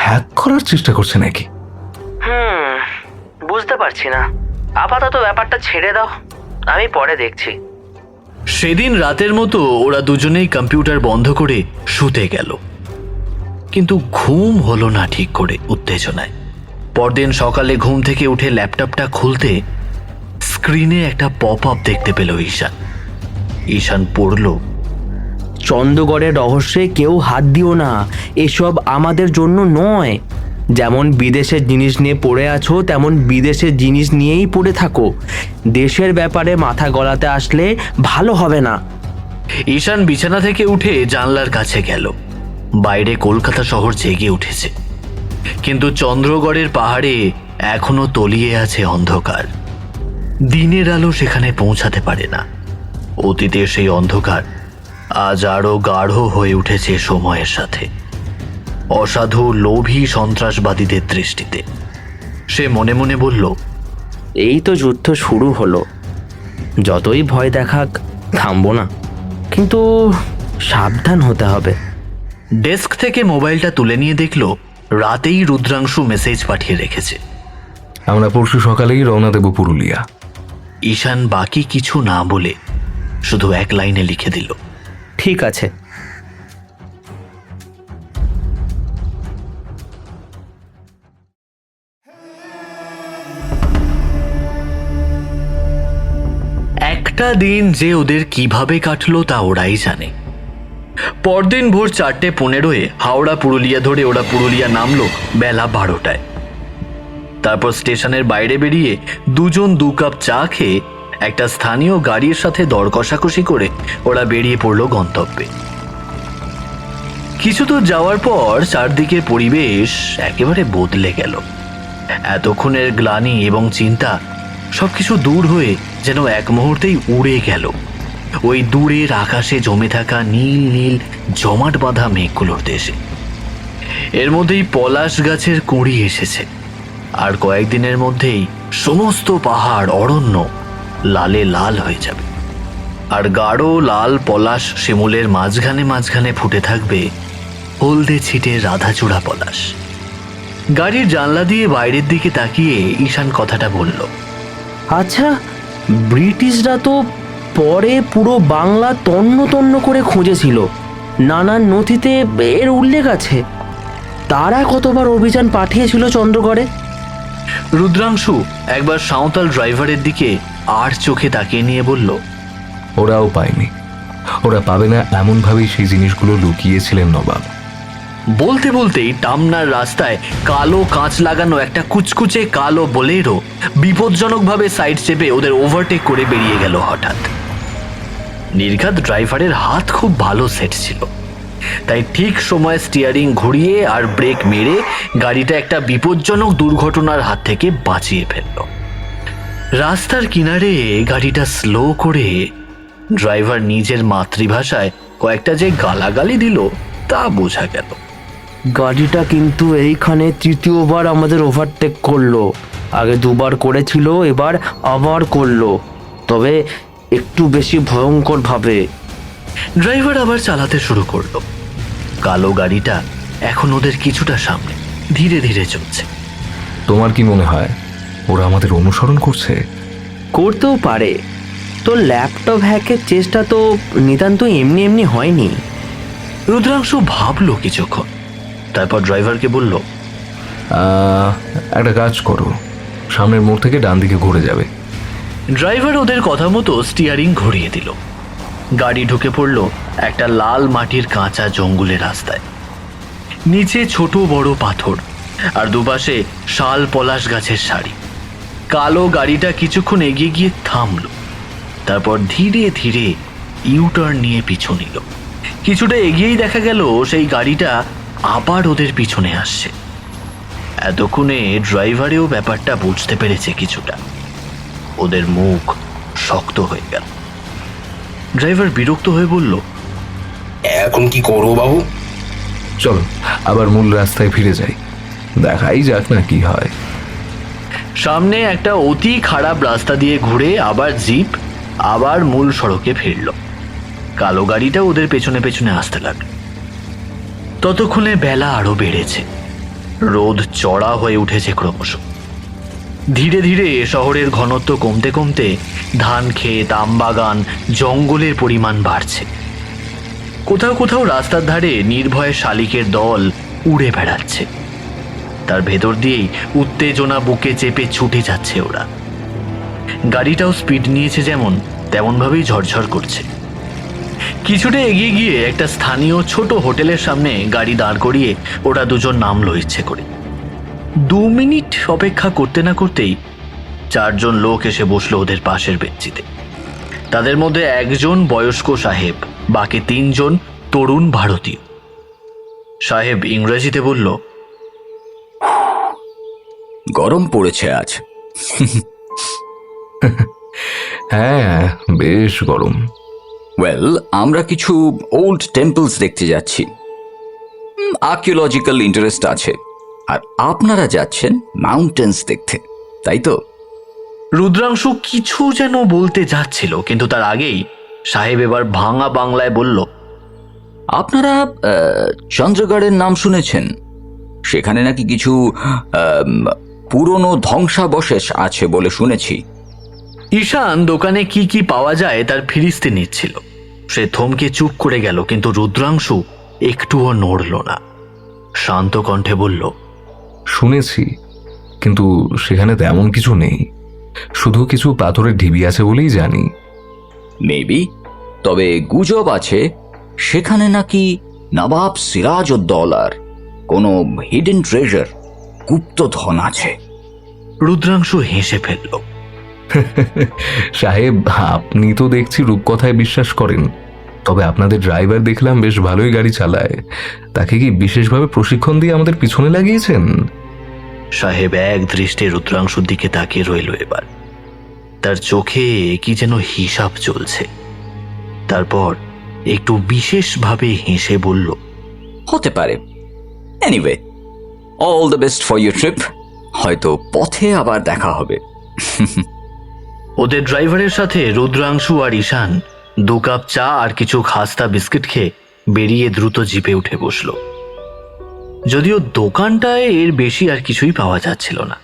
হ্যাক করার চেষ্টা করছে নাকি? বুঝতে পারছি না। আপাতত ব্যাপারটা ছেড়ে দাও, আমি পরে দেখছি। সেদিন রাতের মতো ওরা দুজনেই কম্পিউটার বন্ধ করে শুতে গেল। কিন্তু ঘুম হলো না ঠিক করে উত্তেজনায়। পরদিন সকালে ঘুম থেকে উঠে ল্যাপটপটা খুলতে স্ক্রিনে একটা পপ আপ দেখতে পেল ঈশান। ঈশান পড়ল, চন্দ্রগড়ের রহস্যে কেউ হাত দিও না, এসব আমাদের জন্য নয়। যেমন বিদেশের জিনিস নিয়ে পড়ে আছো তেমন বিদেশের জিনিস নিয়েই পড়ে থাকো। দেশের ব্যাপারে মাথা গলাতে আসলে ভালো হবে না। ঈশান বিছানা থেকে উঠে জানলার কাছে গেল। বাইরে কলকাতা শহর জেগে উঠেছে, কিন্তু চন্দ্রগড়ের পাহাড়ে এখনো তলিয়ে আছে অন্ধকার। দিনের আলো সেখানে পৌঁছাতে পারে না। অতীতের সেই অন্ধকার আজ আরো গাঢ় হয়ে উঠেছে সময়ের সাথে, অসাধু লোভী সন্ত্রাসবাদীদের দৃষ্টিতে। সে মনে মনে বলল, এই তো যুদ্ধ শুরু হলো, যতই ভয় দেখাক থামবো না, কিন্তু সাবধান হতে হবে। ডেস্ক থেকে মোবাইলটা তুলে নিয়ে দেখল রাতেই রুদ্রাংশু মেসেজ পাঠিয়ে রেখেছে। আমরা পরশু সকালেই রওনা দেব পুরুলিয়া। ঈশান বাকি কিছু না বলে শুধু এক লাইনে লিখে দিল, ঠিক আছে। একটা দিন যে ওদের কিভাবে কাটলো তা ওরাই জানে। পরদিন ভোর 4:15 হাওড়া পুরুলিয়া ধরে ওরা পুরুলিয়া নামলো বেলা 12টায়। তারপর স্টেশনের বাইরে বেরিয়ে দুজন 2 কাপ চা খেয়ে একটা স্থানীয় গাড়ির সাথে দর কষাকষি করে ওরা বেরিয়ে পড়লো গন্তব্যে। কিছু দূর যাওয়ার পর চারদিকের পরিবেশ একেবারে বদলে গেল। এতক্ষণের গ্লানি এবং চিন্তা সবকিছু দূর হয়ে যেন এক মুহূর্তেই উড়ে গেল ওই দূরের আকাশে জমে থাকা নীল নীল জমাট বাঁধা মেঘগুলোর দেশে। এর মধ্যেই পলাশ গাছের কুঁড়ি এসেছে, আর কয়েকদিনের মধ্যেই সমস্ত পাহাড় অরণ্য লালে লাল হয়ে যাবে, আর গাঢ় লাল পলাশ শিমুলের মাঝখানে মাঝখানে ফুটে থাকবে হলদে ছিটে রাধাচূড়া পলাশ। গাড়ির জানলা দিয়ে বাইরের দিকে তাকিয়ে ঈশান কথাটা বলল, আচ্ছা, ব্রিটিশরা তো পরে পুরো বাংলা তন্ন তন্ন করে খুঁজেছিল, নানান নথিতে এর উল্লেখ আছে। তারা কতবার অভিযান পাঠিয়েছিল চন্দ্রগড়ে? রুদ্রাংশু একবার সাঁওতাল ড্রাইভারের দিকে আর চোখে তাকিয়ে নিয়ে বলল, ওরাও পায়নি। ওরা পাবে না এমনভাবেই সেই জিনিসগুলো লুকিয়েছিলেন নবাব। বলতে বলতেই টামনার রাস্তায় কালো কাঁচ লাগানো একটা কুচকুচে কালো বোলেরো বিপজ্জনকভাবে সাইড চেপে ওদের ওভারটেক করে বেরিয়ে গেল হঠাৎ। নির্ঘাত ড্রাইভারের হাত খুব ভালো সেট ছিল, তাই ঠিক সময় স্টিয়ারিং ঘুরিয়ে আর ব্রেক মেরে গাড়িটা একটা বিপজ্জনক দুর্ঘটনার হাত থেকে বাঁচিয়ে ফেলল। রাস্তার কিনারে গাড়িটা স্লো করে ড্রাইভার নিজের মাতৃভাষায় কয়েকটা যে গালাগালি দিল তা বোঝা গেল। গাড়িটা কিন্তু এইখানে তৃতীয়বার আমাদের ওভারটেক করলো। আগে 2বার করেছিল, এবার আবার করলো, তবে একটু বেশি ভয়ঙ্কর ভাবে। ড্রাইভার আবার চালাতে শুরু করলো। কালো গাড়িটা এখন ওদের কিছুটা সামনে ধীরে ধীরে চলছে। তোমার কি মনে হয় ওরা আমাদের অনুসরণ করছে? করতেও পারে। তো ল্যাপটপ হ্যাকের চেষ্টা তো নিতান্ত এমনি এমনি হয়নি। রুদ্রাংশু ভাবলো কিছুক্ষণ, তারপর ড্রাইভারকে বলল, একটা কাজ করো, সামনের মোড় থেকে ডান দিকে ঘুরে যাবে। ড্রাইভার ওদের কথা মতো স্টিয়ারিং ঘুরিয়ে দিল। গাড়ি ঢুকে পড়ল একটা লাল মাটির কাঁচা জঙ্গলের রাস্তায়। নিচে ছোট বড় পাথর আর দুপাশে শাল পলাশ গাছের সারি। কালো গাড়িটা কিছুক্ষণ এগিয়ে গিয়ে থামল, তারপর ধীরে ধীরে ইউটার্ন নিয়ে পিছু নিল। কিছুটা এগিয়েই দেখা গেল সেই গাড়িটা আবার ওদের পিছনে আসছে। এতক্ষণে ড্রাইভারেও ব্যাপারটা বুঝতে পেরেছে কিছুটা। ওদের মুখ শক্ত হয়ে গেল। ড্রাইভার বিরক্ত হয়ে বলল, এখন কি করবো বাবু? চলো আবার মূল রাস্তায় ফিরে যাই, দেখাই যাক না কি হয়। সামনে একটা অতি খারাপ রাস্তা দিয়ে ঘুরে আবার জিপ আবার মূল সড়কে ফিরল। কালো গাড়িটা ওদের পেছনে পেছনে আসতে লাগলো। ততক্ষণে বেলা আরো বেড়েছে, রোদ চড়া হয়ে উঠেছে ক্রমশ। ধীরে ধীরে শহরের ঘনত্ব কমতে কমতে ধান ক্ষেত, আমবাগান, জঙ্গলের পরিমাণ বাড়ছে। কোথাও কোথাও রাস্তার ধারে নির্ভয়ে শালিকের দল উড়ে বেড়াচ্ছে। তার ভেতর দিয়েই উত্তেজনা বুকে চেপে ছুটে যাচ্ছে ওরা। গাড়িটাও স্পিড নিয়েছে যেমন তেমনভাবেই ঝরঝর করছে। কিছুটা এগিয়ে গিয়ে একটা স্থানীয় ছোট হোটেলের সামনে গাড়ি দাঁড় করিয়ে ওরা দুজন নামলো ইচ্ছে করে। 2 মিনিট অপেক্ষা করতে না করতেই 4 জন লোক এসে বসলো ওদের পাশের বেঞ্চিতে। তাদের মধ্যে একজন বয়স্ক সাহেব, বাকি 3 জন তরুণ ভারতীয়। সাহেব ইংরেজিতে বলল, গরম পড়েছে আজ। হ্যাঁ, বেশ গরম। ওয়েল, আমরা কিছু ওল্ড টেম্পলস দেখতে যাচ্ছি, আর্কিওলজিক্যাল ইন্টারেস্ট আছে, আর আপনারা যাচ্ছেন মাউন্টেন্স দেখতে, তাই তো? রুদ্রাংশু কিছু যেন বলতে যাচ্ছিল, কিন্তু তার আগেই সাহেব এবার ভাঙা বাংলায় বলল, আপনারা চন্দ্রগড়ের নাম শুনেছেন? সেখানে নাকি কিছু পুরনো ধ্বংসাবশেষ আছে বলে শুনেছি। ঈশান দোকানে কি কি পাওয়া যায় তার ফিরিস্তি নিচ্ছিল। সে থমকে চুপ করে গেল, কিন্তু রুদ্রাংশু একটুও নড়ল না। শান্ত কণ্ঠে বলল, শুনেছি, কিন্তু সেখানে তেমন কিছু নেই, শুধু কিছু পাথরের ঢিবি আছে বলেই জানি। মেবি, তবে গুজব আছে সেখানে নাকি নবাব সিরাজউদ্দৌলার কোনো হিডেন ট্রেজার, গুপ্তধন আছে। রুদ্রাংশু হেসে ফেলল। সাহেব, আপনি তো দেখছি রূপকথায় বিশ্বাস করেন, তবে আপনাদের ড্রাইভার দেখলাম বেশ ভালোই গাড়ি চালায়। তাকে কি বিশেষভাবে প্রশিক্ষণ দিয়ে আমাদের পিছনে লাগিয়েছেন? সাহেব এক দৃষ্টে রুদ্রাংশুর দিকে তাকিয়ে রইল। এবার তার চোখে কি যেন হিসাব চলছে। তারপর একটু বিশেষভাবে হেসে বলল, হতে পারে। Anyway, all the best for your trip. হয়তো পথে আবার দেখা হবে। ওদের ড্রাইভারের সাথে রুদ্রাংশু আর ঈশান 2 কাপ চা আর কিছু খাস্তা বিস্কিট খেয়ে বেরিয়ে দ্রুত জিপে উঠে বসল। যদিও দোকানটায় এর বেশি আর কিছুই পাওয়া যাচ্ছিল না।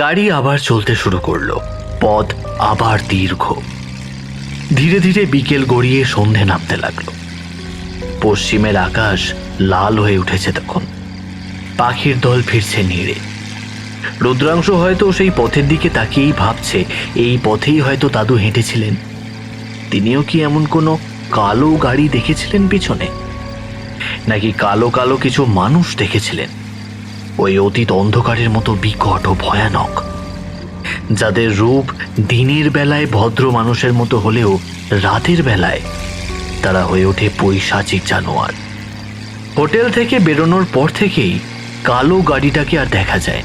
গাড়ি আবার চলতে শুরু করলো। পথ আবার দীর্ঘ। ধীরে ধীরে বিকেল গড়িয়ে সন্ধে নামতে লাগলো। পশ্চিমের আকাশ লাল হয়ে উঠেছে তখন। পাখির দল ফিরছে নিড়ে। রুদ্রাংশ হয়তো সেই পথের দিকে তাকিয়েই ভাবছে, এই পথেই হয়তো দাদু হেঁটেছিলেন। তিনিও কি এমন কোনো কালো গাড়ি দেখেছিলেন পিছনে, নাকি কালো কালো কিছু মানুষ দেখেছিলেন, ওই অতীত অন্ধকারের মতো বিকট ও ভয়ানক, যাদের রূপ দিনের বেলায় ভদ্র মানুষের মতো হলেও রাতের বেলায় তারা হয়ে ওঠে পৈশাচিক জানোয়ার। হোটেল থেকে বেরোনোর পর থেকেই কালো গাড়িটাকে আর দেখা যায়।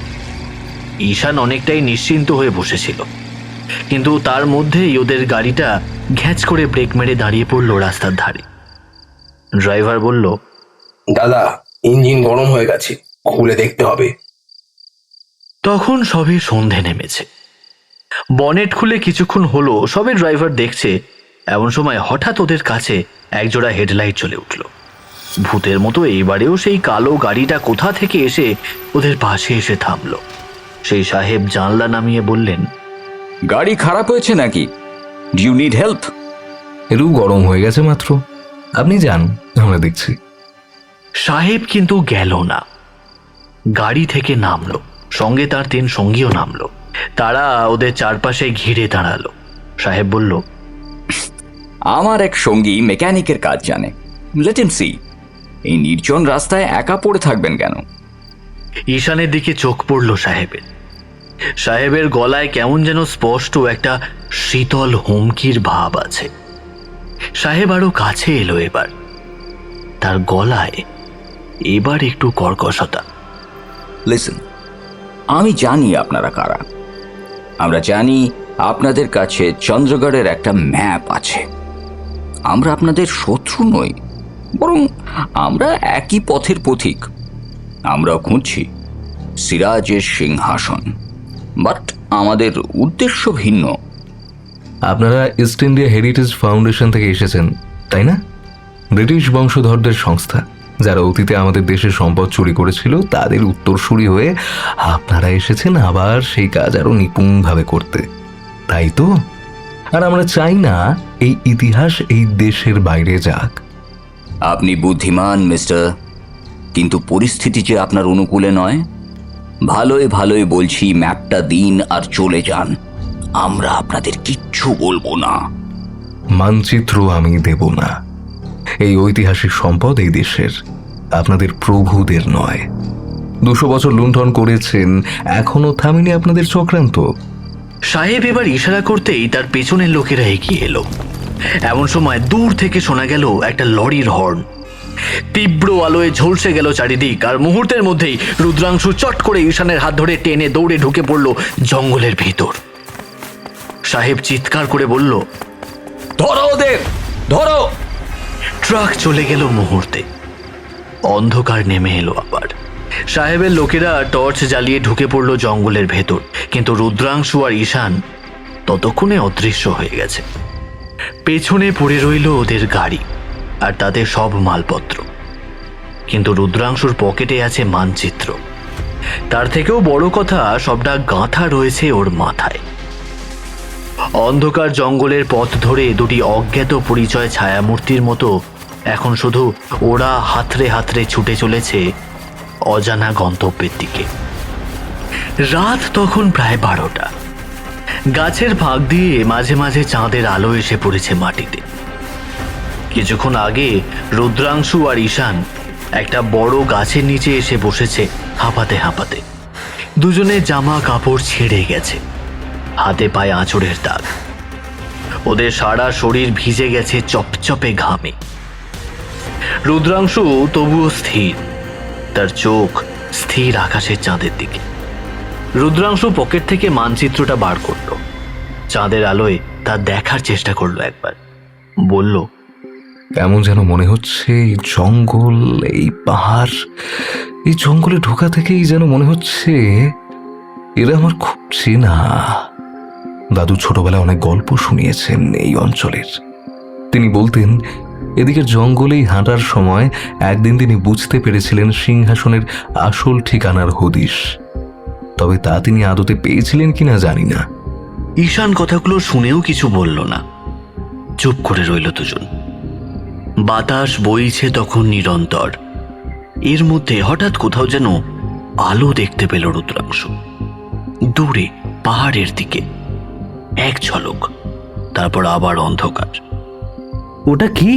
ঈশান অনেকটাই নিশ্চিন্ত হয়ে বসেছিল, কিন্তু তার মধ্যেই ওদের গাড়িটা ঘ্যাঁচ করে ব্রেক মেরে দাঁড়িয়ে পড়লো রাস্তার ধারে। ড্রাইভার বলল, দাদা, ইঞ্জিন গরম হয়ে গেছে, খুলে দেখতে হবে। তখন সবে সন্ধে নেমেছে। বনেট খুলে কিছুক্ষণ হলো সবে ড্রাইভার দেখছে, এমন সময় হঠাৎ ওদের কাছে একজোড়া হেডলাইট চলে উঠল। ভূতের মতো এইবারেও সেই কালো গাড়িটা কোথা থেকে এসে ওদের পাশে এসে থামলো। সেই সাহেব জানলা নামিয়ে বললেন, গাড়ি খারাপ হয়েছে নাকি? Do you need help? একটু গরম হয়ে গেছে মাত্র, আপনি যান, আমরা দেখছি। সাহেব কিন্তু গেল না। গাড়ি থেকে নামলো, সঙ্গে তার 3 সঙ্গীও নামলো। তারা ওদের চারপাশে ঘিরে দাঁড়ালো। সাহেব বলল, আমার এক সঙ্গী মেকানিকের কাজ জানে, লেট হিম সি। এই নির্জন রাস্তায় একা পড়ে থাকবেন কেন? ঈশানের দিকে চোখ পড়ল সাহেবের। সাহেবের গলায় কেমন যেন স্পষ্ট একটা শীতল হুমকির ভাব আছে। সাহেব আরো কাছে এলো। এবার তার গলায় এবার একটু কর্কশতা। লিসেন, আমি জানি আপনারা কারা। আমরা জানি আপনাদের কাছে চন্দ্রগড়ের একটা ম্যাপ আছে। আমরা আপনাদের শত্রু নই, বরং আমরা একই পথের পথিক। আমরা খুঁজছি সিরাজের সিংহাসন, বাট আমাদের উদ্দেশ্য ভিন্ন। আপনারা ইস্ট ইন্ডিয়া হেরিটেজ ফাউন্ডেশন থেকে এসেছেন, তাই না? ব্রিটিশ বংশধরদের সংস্থা, যারা অতীতে আমাদের দেশের সম্পদ চুরি করেছিল, তাদের উত্তরসূরি হয়ে আপনারা এসেছেন আবার সেই কাজ আরো নিপুণভাবে করতে, তাই তো? আর আমরা চাই না এই ইতিহাস এই দেশের বাইরে যাক। আপনি বুদ্ধিমান মিস্টার, কিন্তু পরিস্থিতি যে আপনার অনুকূলে নয়। ভালোই ভালোই বলছি, ম্যাপটা দিন আর চলে যান। আমরা আপনাদের কিচ্ছু বলবো না। মানচিত্র আমি দেব না। এই ঐতিহাসিক সম্পদ এই দেশের, আপনাদের প্রভুদের নয়। 200 বছর লুণ্ঠন করেছেন, এখনো থামেনি আপনাদের চক্রান্ত। সাহেব এবার ইশারা করতেই তার পেছনের লোকেরা এগিয়ে এলো। এমন সময় দূর থেকে শোনা গেল একটা লরির হর্ন। তীব্র আলোয় ঝলসে গেল চারিদিক, আর মুহূর্তের মধ্যেই রুদ্রাংশু চট করে ঈশানের হাত ধরে টেনে দৌড়ে ঢুকে পড়ল জঙ্গলের ভিতর। সাহেব চিৎকার করে বলল, ধরো ওদের, ধরো। ট্রাক চলে গেল মুহূর্তে। অন্ধকার নেমে এলো আবার। সাহেবের লোকেরা টর্চ জ্বালিয়ে ঢুকে পড়ল জঙ্গলের ভেতর, কিন্তু রুদ্রাংশু আর ঈশান ততক্ষণে অদৃশ্য হয়ে গেছে। পেছনে পড়ে রইল ওদের গাড়ি আর তাদের সব মালপত্র, কিন্তু রুদ্রাংশুর পকেটে আছে মানচিত্র। তার থেকেও বড় কথা, সবটা গাঁথা রয়েছে ওর মাথায়। অন্ধকার জঙ্গলের পথ ধরে দুটি অজ্ঞাত পরিচয় ছায়ামূর্তির মতো এখন শুধু ওরা হাতড়ে হাতড়ে ছুটে চলেছে অজানা গন্তব্যের দিকে। রাত তখন প্রায় 12টা। গাছের ফাঁক দিয়ে মাঝে মাঝে চাঁদের আলো এসে পড়েছে মাটিতে। কিছুক্ষণ আগে রুদ্রাংশু আর ঈশান একটা বড় গাছের নিচে এসে বসেছে হাঁপাতে হাঁপাতে। দুজনের জামা কাপড় ছিঁড়ে গেছে, হাতে পায়ে আঁচড়ের দাগ। ওদের সারা শরীর ভিজে গেছে চপচপে ঘামে। রুদ্রাংশু তবুও স্থির, তার চোখ স্থির আকাশের চাঁদের দিকে। রুদ্রাংশু পকেট থেকে মানচিত্রটা বার করল, চাঁদের আলোয় তা দেখার চেষ্টা করলো একবার। বলল, এমন যেন মনে হচ্ছে এই জঙ্গল, এই পাহাড়, এই জঙ্গলে ঢোকা থেকেই যেন মনে হচ্ছে এরা আমার খুব চেনা। দাদু ছোটবেলায় অনেক গল্প শুনিয়েছেন এই অঞ্চলের। তিনি বলতেন এদিকের জঙ্গলেই হাঁটার সময় একদিন তিনি বুঝতে পেরেছিলেন সিংহাসনের আসল ঠিকানার হদিশ। তবে তা তিনি আদতে পেয়েছিলেন কিনা জানি না। ঈশান কথাগুলো শুনেও কিছু বলল না, চুপ করে রইল দুজন। বাতাস বইছে তখন নিরন্তর। এর মধ্যে হঠাৎ কোথাও যেন আলো দেখতে পেল রুদ্রাংশু, দূরে পাহাড়ের দিকে। এক ঝলক, তারপর আবার অন্ধকার। ওটা কি?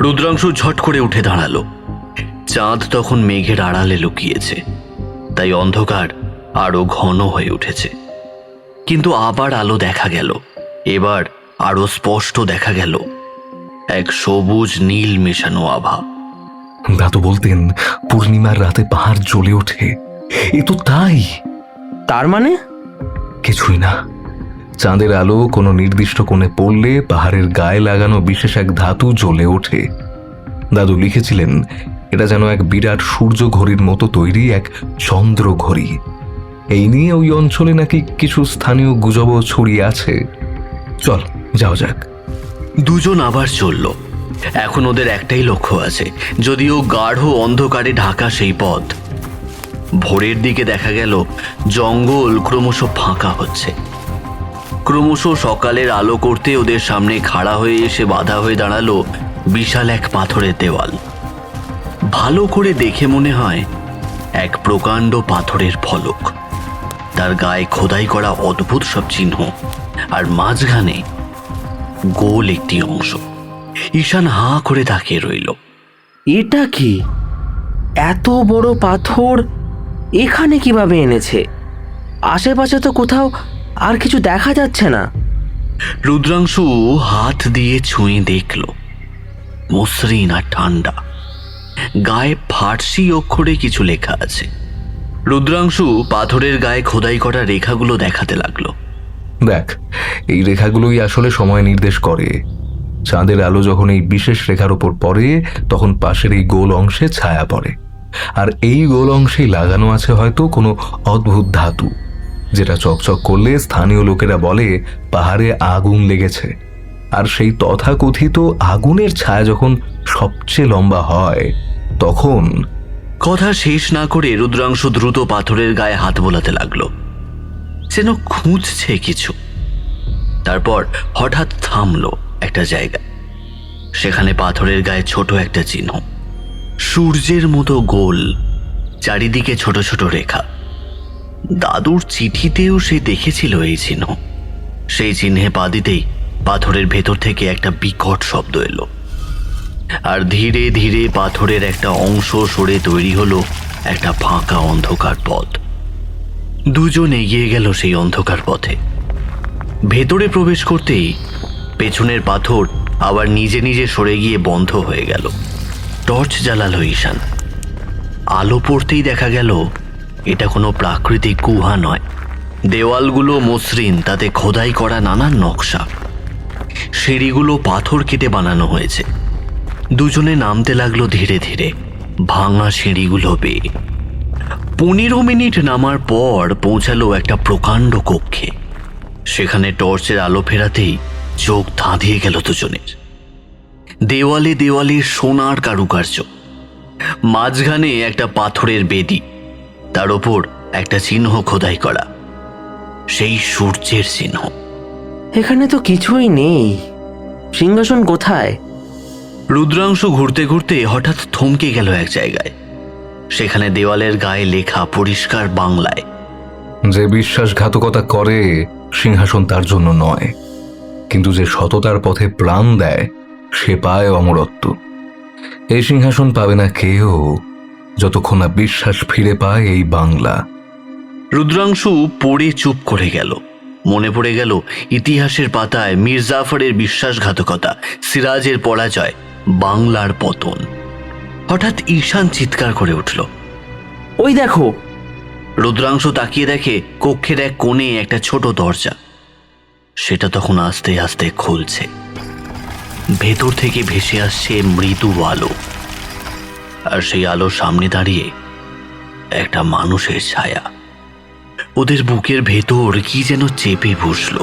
রুদ্রাংশু ঝট করে উঠে দাঁড়ালো। চাঁদ তখন মেঘের আড়ালে লুকিয়েছে, তাই অন্ধকার আরো ঘন হয়ে উঠেছে। কিন্তু আবার আলো দেখা গেল। এবার আরো স্পষ্ট দেখা গেল এক সবুজ নীল মেশানো আভা। দাদু বলতেন পূর্ণিমার রাতে পাহাড় জ্বলে ওঠে। এ তো তাই। তার মানে? কিছুই না। চাঁদের আলো কোনো নির্দিষ্ট কোণে পড়লে পাহাড়ের গায়ে লাগানো বিশেষ এক ধাতু জ্বলে ওঠে। দাদু লিখেছিলেন এটা যেন এক বিরাট সূর্য ঘড়ির মতো তৈরি এক চন্দ্র ঘড়ি। এই নিয়ে ওই অঞ্চলে নাকি কিছু স্থানীয় গুজবও ছড়িয়ে আছে। চল যাও যাক। দুজন আবার চলল। এখন ওদের একটাই লক্ষ্য আছে, যদিও গাঢ় অন্ধকারে ঢাকা সেই পথ। ভোরের দিকে দেখা গেল জঙ্গল ক্রমশ ফাঁকা হচ্ছে। ক্রমশ সকালের আলো করতে ওদের সামনে খাড়া হয়ে এসে বাধা হয়ে দাঁড়ালো বিশাল এক পাথরের দেওয়াল। ভালো করে দেখে মনে হয় এক প্রকাণ্ড পাথরের ফলক, তার গায়ে খোদাই করা অদ্ভুত সব চিহ্ন, আর মাঝখানে গোল একটি অংশ। ঈশান হাঁ করে তাকিয়ে রইল। এটা কি? এত বড় পাথর এখানে কিভাবে এনেছে? আশেপাশে তো কোথাও আর কিছু দেখা যাচ্ছে না। রুদ্রাংশু হাত দিয়ে ছুঁয়ে দেখল, মসৃণ আর ঠান্ডা। গায়ে ফার্সি অক্ষরে কিছু লেখা আছে। রুদ্রাংশু পাথরের গায়ে খোদাই করা রেখাগুলো দেখাতে লাগলো। দেখ, এই রেখাগুলোই আসলে সময় নির্দেশ করে। চাঁদের আলো যখন এই বিশেষ রেখার উপর পড়ে তখন পাশের এই গোল অংশে ছায়া পড়ে, আর এই গোল অংশেই লাগানো আছে হয়তো কোনো অদ্ভুত ধাতু, যেটা চকচক করলে স্থানীয় লোকেরা বলে পাহাড়ে আগুন লেগেছে। আর সেই তথাকথিত আগুনের ছায়া যখন সবচেয়ে লম্বা হয় তখন। কথা শেষ না করে রুদ্রাংশু দ্রুত পাথরের গায়ে হাত বোলাতে লাগলো, যেন খুঁজছে কিছু। তারপর হঠাৎ থামলো একটা জায়গা। সেখানে পাথরের গায়ে ছোট একটা চিহ্ন, সূর্যের মতো গোল, চারিদিকে ছোট ছোট রেখা। দাদুর চিঠিতেও সে দেখেছিল এই চিহ্ন। সেই চিহ্নে পা দিতেই পাথরের ভেতর থেকে একটা বিকট শব্দ এলো, আর ধীরে ধীরে পাথরের একটা অংশ সরে তৈরি হলো একটা ফাঁকা অন্ধকার পথ। দুজন এগিয়ে গেল সেই অন্ধকার পথে। ভেতরে প্রবেশ করতেই পেছনের পাথর আবার নিজে নিজে সরে গিয়ে বন্ধ হয়ে গেল। টর্চ জ্বালালো ঈশান। আলো পড়তেই দেখা গেল এটা কোনো প্রাকৃতিক গুহা নয়। দেওয়ালগুলো মসৃণ, তাতে খোদাই করা নানান নকশা। সিঁড়িগুলো পাথর কেটে বানানো হয়েছে। দুজনে নামতে লাগলো ধীরে ধীরে ভাঙা সিঁড়িগুলো বেয়ে। 15 মিনিট নামার পর পৌঁছালো একটা প্রকাণ্ড কক্ষে। সেখানে টর্চের আলো ফেরাতেই চোখ ধাঁধিয়ে গেল দুজনের। দেওয়ালে দেওয়ালে সোনার কারুকার্য, মাঝখানে একটা পাথরের বেদি, তার ওপর একটা চিহ্ন খোদাই করা, সেই সূর্যের চিহ্ন। এখানে তো কিছুই নেই, সিংহাসন কোথায়? রুদ্রাংশ ঘুরতে ঘুরতে হঠাৎ থমকে গেল এক জায়গায়। সেখানে দেওয়ালের গায়ে লেখা পরিষ্কার বাংলায়, যে বিশ্বাসঘাতকতা করে সিংহাসন তার জন্য নয়, কিন্তু যে সততার পথে প্রাণ দেয় সে পায় অমরত্ব। এই সিংহাসন পাবে না কেউ যতক্ষণ না বিশ্বাস ফিরে পায় এই বাংলা। রুদ্রাংশু পড়ে চুপ করে গেল। মনে পড়ে গেল ইতিহাসের পাতায় মীর জাফরের বিশ্বাসঘাতকতা, সিরাজের পরাজয়, বাংলার পতন। হঠাৎ ঈশান চিৎকার করে উঠল, ওই দেখো! রুদ্রাংশ তাকিয়ে দেখে কক্ষের এক কোণে একটা ছোট দরজা। সেটা তখন আস্তে আস্তে খুলছে। ভেতর থেকে ভেসে আসছে মৃদু আলো, আর সেই আলোর সামনে দাঁড়িয়ে একটা মানুষের ছায়া। ওদের বুকের ভেতর কি যেন চেপে বসল।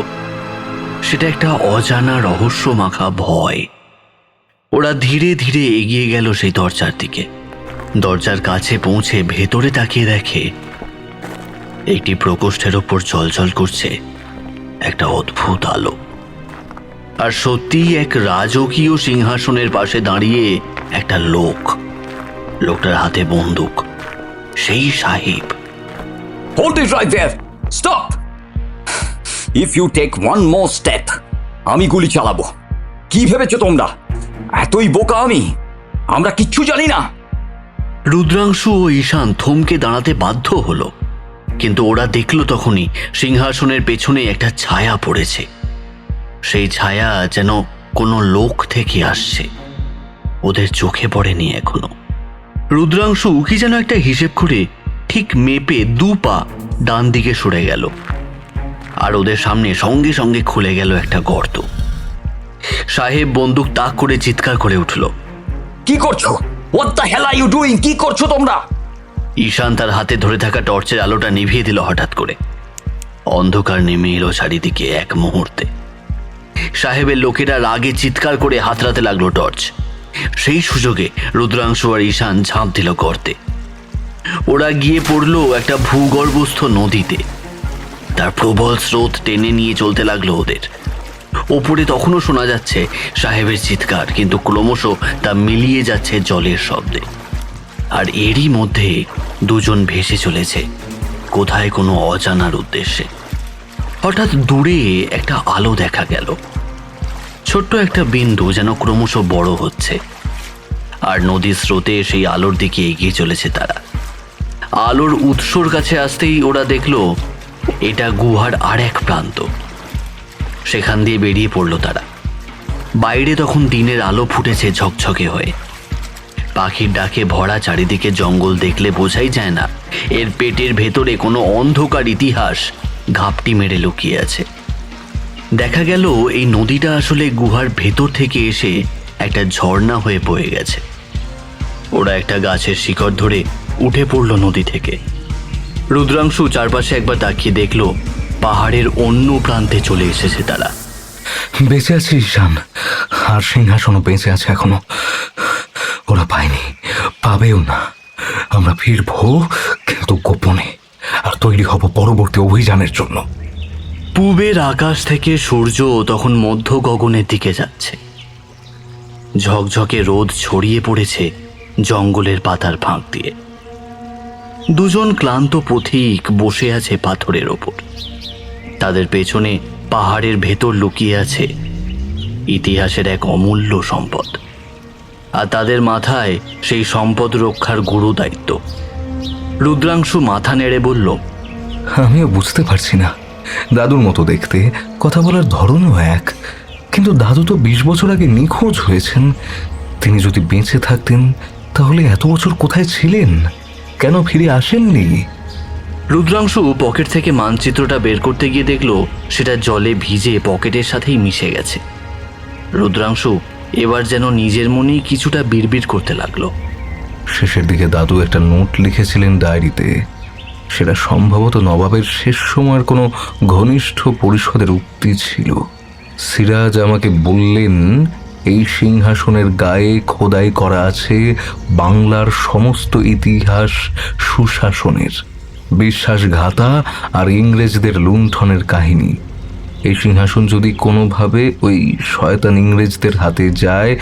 সেটা একটা অজানা রহস্য মাখা ভয়। ওরা ধীরে ধীরে এগিয়ে গেল সেই দরজার দিকে। দরজার কাছে পৌঁছে ভেতরে তাকিয়ে দেখে একটি প্রকোষ্ঠের ওপর জ্বলজ্বল করছে একটা অদ্ভুত আলো। আর সত্যিই এক রাজকীয় সিংহাসনের পাশে দাঁড়িয়ে একটা লোক। লোকটার হাতে বন্দুক, সেই সাহেব। Hold it right there! Stop! If you take one more step, আমি গুলি চালাবো। কি ভেবেছো তোমরা? এতই বোকা আমি? আমরা কিচ্ছু জানি না। রুদ্রাংশু ও ঈশান থমকে দাঁড়াতে বাধ্য হলো, কিন্তু ওরা দেখল তখনই সিংহাসনের পেছনে একটা ছায়া পড়েছে। সেই ছায়া যেন কোনো লোক থেকে আসছে। ওদের চোখে পড়েনি এখনো। রুদ্রাংশু কি যেন একটা হিসেব করে ঠিক মেপে 2 পা ডান দিকে সরে গেল, আর ওদের সামনে সঙ্গে সঙ্গে খুলে গেল একটা গর্ত। সাহেব বন্দুক তাক করে চিৎকার করে উঠল, কি করছো? What the hell are you doing? কি করছো তোমরা? ঈশান তার হাতে ধরে থাকা টর্চের আলোটা নিভিয়ে দিল হঠাৎ করে। অন্ধকার নেমে এলো চারিদিকে এক মুহূর্তে। সাহেবের লোকেরা রাগে চিৎকার করে হাতড়াতে লাগলো টর্চ। সেই সুযোগে রুদ্রাংশু আর ঈশান ঝাঁপ দিল গর্তে। ওরা গিয়ে পড়ল একটা ভূগর্ভস্থ নদীতে। তার প্রবল স্রোত টেনে নিয়ে চলতে লাগলো ওদের। ওপরে তখনও শোনা যাচ্ছে সাহেবের চিৎকার, কিন্তু ক্রমশ তা মিলিয়ে যাচ্ছে জলের শব্দে। আর এরই মধ্যে দুজন ভেসে চলেছে কোথায় কোনো অজানার উদ্দেশ্যে। হঠাৎ দূরে একটা আলো দেখা গেল, ছোট্ট একটা বিন্দু যেন ক্রমশ বড় হচ্ছে। আর নদীর স্রোতে সেই আলোর দিকে এগিয়ে চলেছে তারা। আলোর উৎসর কাছে আসতেই ওরা দেখল এটা গুহার আর এক প্রান্ত। সেখান দিয়ে বেরিয়ে পড়ল তারা। বাইরে তখন দিনের আলো ফুটেছে ঝকঝকে হয়ে। পাখির ডাকে ভরা চারিদিকে জঙ্গল দেখলে বোঝাই যায় না এর পেটের ভেতরে কোনো অন্ধকার ইতিহাস ঘাপটি মেরে লুকিয়ে আছে। দেখা গেল এই নদীটা আসলে গুহার ভেতর থেকে এসে একটা ঝর্ণা হয়ে বয়ে গেছে। ওরা একটা গাছের শিকড় ধরে উঠে পড়ল নদী থেকে। রুদ্রাংশু চারপাশে একবার তাকিয়ে দেখল পাহাড়ের অন্য প্রান্তে চলে এসেছে তারা। বেঁচে আছে ঈশান, আর সিংহাসনও বেঁচে আছে এখনো। ওরা পায়নি, পাবেও না। আমরা ফিরবো, কিন্তু গোপনে, আর তৈরি হব পরবর্তী অভিযানের জন্য। পূবের আকাশ থেকে সূর্য তখন মধ্য গগনের দিকে যাচ্ছে। ঝকঝকে রোদ ছড়িয়ে পড়েছে জঙ্গলের পাতার ফাঁক দিয়ে। দুজন ক্লান্ত পথিক বসে আছে পাথরের ওপর। তাদের পেছনে পাহাড়ের ভেতর লুকিয়ে আছে ইতিহাসের এক অমূল্য সম্পদ, আর তাদের মাথায় সেই সম্পদ রক্ষার গুরু দায়িত্ব। রুদ্রাংশু মাথা নেড়ে বলল, আমিও বুঝতে পারছি না। দাদুর মতো দেখতে, কথা বলার ধরনও এক, কিন্তু দাদু তো 20 বছর আগে নিখোঁজ হয়েছেন। তিনি যদি বেঁচে থাকতেন তাহলে এত বছর কোথায় ছিলেন? কেন ফিরে আসেননি? রুদ্রাংশু পকেট থেকে মানচিত্রটা বের করতে গিয়ে দেখল সেটা জলে ভিজে পকেটের সাথেই মিশে গেছে। রুদ্রাংশু এবার যেন নিজের মনেই কিছুটা বিড়বিড় করতে লাগলো। শেষের দিকে দাদু একটা নোট লিখেছিলেন ডায়েরিতে। সেটা সম্ভবত নবাবের শেষ সময়ের কোনো ঘনিষ্ঠ পরিষদের উক্তি ছিল। সিরাজ আমাকে বললেন, এই সিংহাসনের গায়ে খোদাই করা আছে বাংলার সমস্ত ইতিহাস সুশাসনের, বিশ্বাসঘাতা আর ইংরেজদের লুণ্ঠনের কাহিনী। এই সিংহাসন যদি কোনোভাবে ওই শয়তান ইংরেজদের হাতে যায়,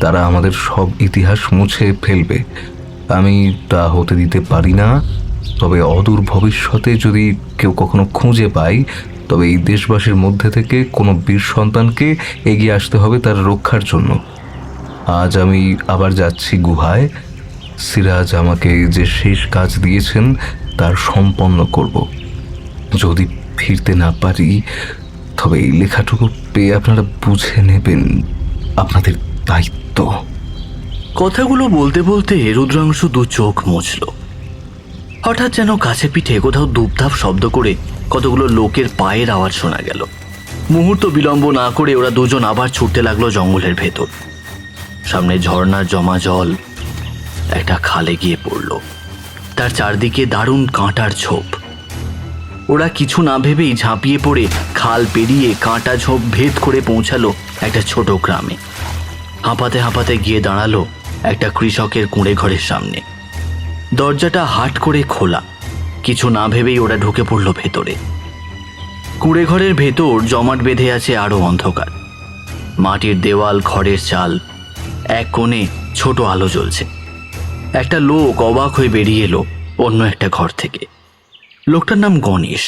তারা আমাদের সব ইতিহাস মুছে ফেলবে। আমি তা হতে দিতে পারি না। তবে অদূর ভবিষ্যতে যদি কেউ কখনো খুঁজে পাই, তবে এই দেশবাসীর মধ্যে থেকে কোনো বীর সন্তানকে এগিয়ে আসতে হবে তার রক্ষার জন্য। আজ আমি আবার যাচ্ছি গুহায়। সিরাজ আমাকে যে শেষ কাজ দিয়েছেন তার সম্পন্ন করব। যদি ফিরতে না পারি, তবে এই লেখাটুকু পেয়ে আপনারা বুঝে নেবেন আপনাদের দায়িত্ব। কথাগুলো বলতে বলতে রুদ্রাংশু দু চোখ মুছল। হঠাৎ যেন কাছে পিঠে কোথাও দুপধাপ শব্দ করে কতগুলো লোকের পায়ের আওয়াজ শোনা গেল। মুহূর্ত বিলম্ব না করে ওরা দুজন আবার ছুটতে লাগলো জঙ্গলের ভেতর। সামনে ঝর্ণার জমা জল একটা খালে গিয়ে পড়ল। তার চারদিকে দারুণ কাঁটার ঝোপ। ওরা কিছু না ভেবেই ঝাঁপিয়ে পড়ে খাল পেরিয়ে কাঁটা ঝোপ ভেদ করে পৌঁছালো একটা ছোট গ্রামে। হাঁপাতে হাঁপাতে গিয়ে দাঁড়ালো একটা কৃষকের কুঁড়ে ঘরের সামনে। দরজাটা হাট করে খোলা। কিছু না ভেবেই ওরা ঢুকে পড়ল ভেতরে। কুঁড়ে ঘরের ভেতর জমাট বেঁধে আছে আরো অন্ধকার। মাটির দেওয়াল, খড়ের চাল, এক কোণে ছোট আলো জ্বলছে। একটা লোক অবাক হয়ে বেরিয়ে এলো অন্য একটা ঘর থেকে। লোকটার নাম গণেশ।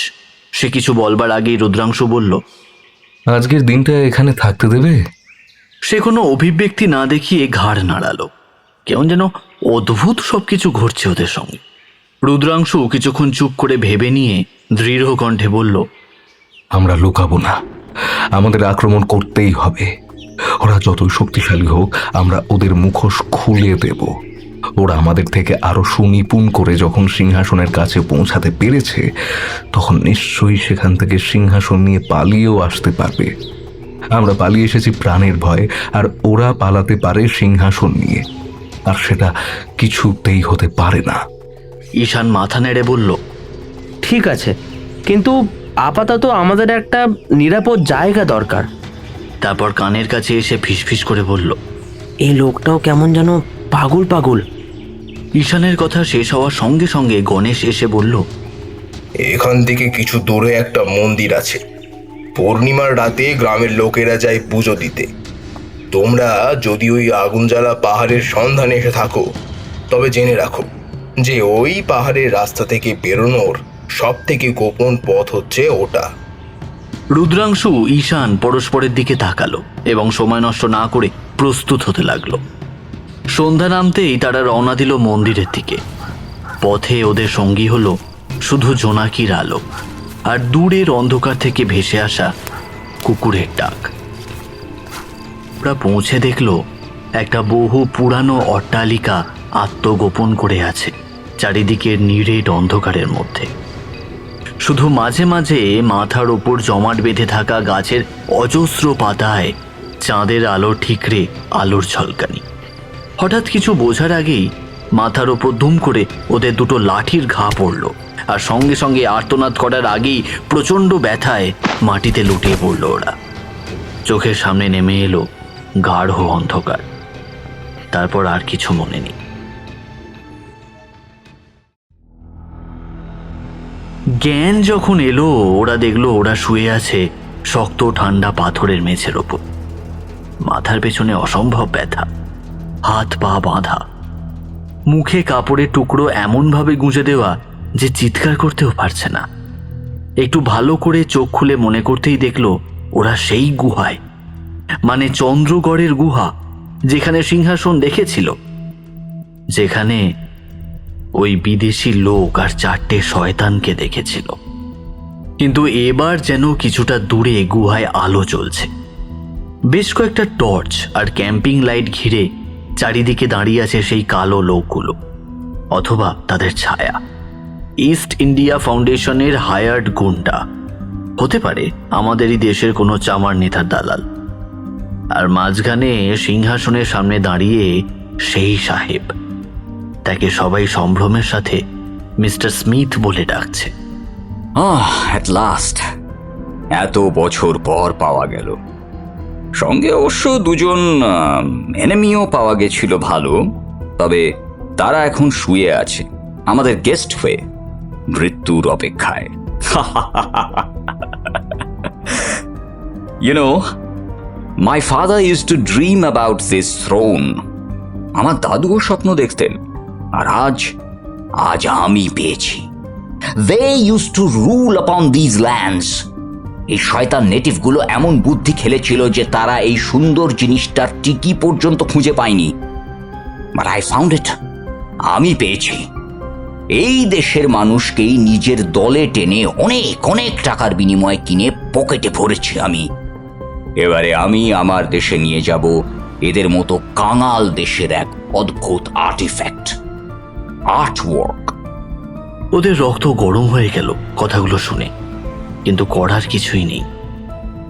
সে কিছু বলবার আগেই রুদ্রাংশু বলল, আজকের দিনটা এখানে থাকতে দেবে? সে কোনো অভিব্যক্তি না দেখিয়ে ঘাড় নাড়ালো। কেমন যেন অদ্ভুত সবকিছু ঘটছে ওদের সঙ্গে। রুদ্রাংশু কিছুক্ষণ চুপ করে ভেবে নিয়ে দৃঢ় কণ্ঠে বলল, আমরা লুকাবো না, আমাদের আক্রমণ করতেই হবে। ওরা যতই শক্তিশালী হোক, আমরা ওদের মুখোশ খুলে দেব। ওরা আমাদের থেকে আরো সুনিপুণ করে যখন সিংহাসনের কাছে পৌঁছাতে পেরেছে, তখন নিশ্চয়ই সেখান থেকে সিংহাসন নিয়ে পালিয়েও আসতে পারবে। আমরা পালিয়ে এসেছি প্রাণের ভয়ে, আর ওরা পালাতে পারে সিংহাসন নিয়ে, আর সেটা কিছুতেই হতে পারে না। ঈশান মাথা নেড়ে বলল, ঠিক আছে, কিন্তু আপাতত আমাদের একটা নিরাপদ জায়গা দরকার। তারপর কানের কাছে এসে ফিসফিস করে বলল, এই লোকটাও কেমন যেন পাগল পাগল। ঈশানের কথা শেষ হওয়ার সঙ্গে সঙ্গে গণেশ এসে বলল, এখান থেকে কিছু দূরে একটা মন্দির আছে। পূর্ণিমার রাতে গ্রামের লোকেরা যায় পুজো দিতে। তোমরা যদি ওই আগুনজ্বালা পাহাড়ের সন্ধানে এসে থাকো, তবে জেনে রাখো যে ওই পাহাড়ের রাস্তা থেকে বেরোনোর সব থেকে গোপন পথ হচ্ছে ওটা। রুদ্রাংশু, ঈশান পরস্পরের দিকে তাকালো এবং সময় নষ্ট না করে প্রস্তুত হতে লাগলো। সন্ধ্যা নামতেই তারা রওনা দিল মন্দিরের দিকে। পথে ওদের সঙ্গী হলো শুধু জোনাকির আলো আর দূরের অন্ধকার থেকে ভেসে আসা কুকুরের ডাক। ওরা পৌঁছে দেখল একটা বহু পুরানো অট্টালিকা আত্মগোপন করে আছে চারিদিকের নিরেট অন্ধকারের মধ্যে। শুধু মাঝে মাঝে মাথার ওপর জমাট বেঁধে থাকা গাছের অজস্র পাতায় চাঁদের আলো ঠিকরে আলোর ঝলকানি। হঠাৎ কিছু বোঝার আগেই মাথার ওপর দুম করে ওদের দুটো লাঠির ঘা পড়ল, আর সঙ্গে সঙ্গে আর্তনাদ করার আগেই প্রচণ্ড ব্যথায় মাটিতে লুটিয়ে পড়ল ওরা। চোখের সামনে নেমে এলো গাঢ় অন্ধকার। তারপর আর কিছু মনে নেই। জ্ঞান যখন এলো, ওরা দেখলো ওরা শুয়ে আছে শক্ত ঠান্ডা পাথরের মেঝের ওপর। মাথার পেছনে অসম্ভব ব্যথা, হাত পা বাঁধা, মুখে কাপড়ের টুকরো এমনভাবে গুঁজে দেওয়া যে চিৎকার করতেও পারছে না। একটু ভালো করে চোখ খুলে মনে করতেই দেখলো ওরা সেই গুহায়, মানে চন্দ্রগড়ের গুহা, যেখানে সিংহাসন দেখেছিল, যেখানে ওই বিদেশি লোক আর 4টে শয়তানকে দেখেছিল। কিন্তু এবার যেন কিছুটা দূরে গুহায় আলো জ্বলছে। বেশ কয়েকটা টর্চ আর ক্যাম্পিং লাইট ঘিরে চারিদিকে দাঁড়িয়ে আছে সেই কালো লোকগুলো, অথবা তাদের ছায়া। ইস্ট ইন্ডিয়া ফাউন্ডেশনের হায়ার্ড গুন্ডা, হতে পারে আমাদেরই দেশের কোনো চামার নেতার দালাল। আর মাঝখানে সিংহাসনের সামনে দাঁড়িয়ে সেই সাহেব, তাকে সবাই সম্ভ্রমের সাথে মিস্টার স্মিথ বলে ডাকছে। অ্যাট লাস্ট, এত বছর পর পাওয়া গেল। সঙ্গে অবশ্য দুজন এনিমিও পাওয়া গেছিল ভালো, তবে তারা এখন শুয়ে আছে আমাদের গেস্ট হয়ে, মৃত্যুর অপেক্ষায়। You know, my father used to dream about this throne. আমার দাদুও স্বপ্ন দেখতেন, আর আজ আমি পেয়েছি। They used to rule upon these lands. এই শয়তান নেটিভগুলো এমন বুদ্ধি খেলেছিল যে তারা এই সুন্দর জিনিসটার টিকি পর্যন্ত খুঁজে পায়নি। But I found it. আমি পেয়েছি। এই দেশের মানুষকেই নিজের দলে টেনে অনেক অনেক টাকার বিনিময়ে কিনে পকেটে ভরেছি আমি। এবারে আমি আমার দেশে নিয়ে যাব এদের মতো কাঙাল দেশের এক অদ্ভুত আর্টিফ্যাক্ট, আর্টওয়ার্ক। ওদের রক্ত গরম হয়ে গেল কথাগুলো শুনে, কিন্তু করার কিছুই নেই।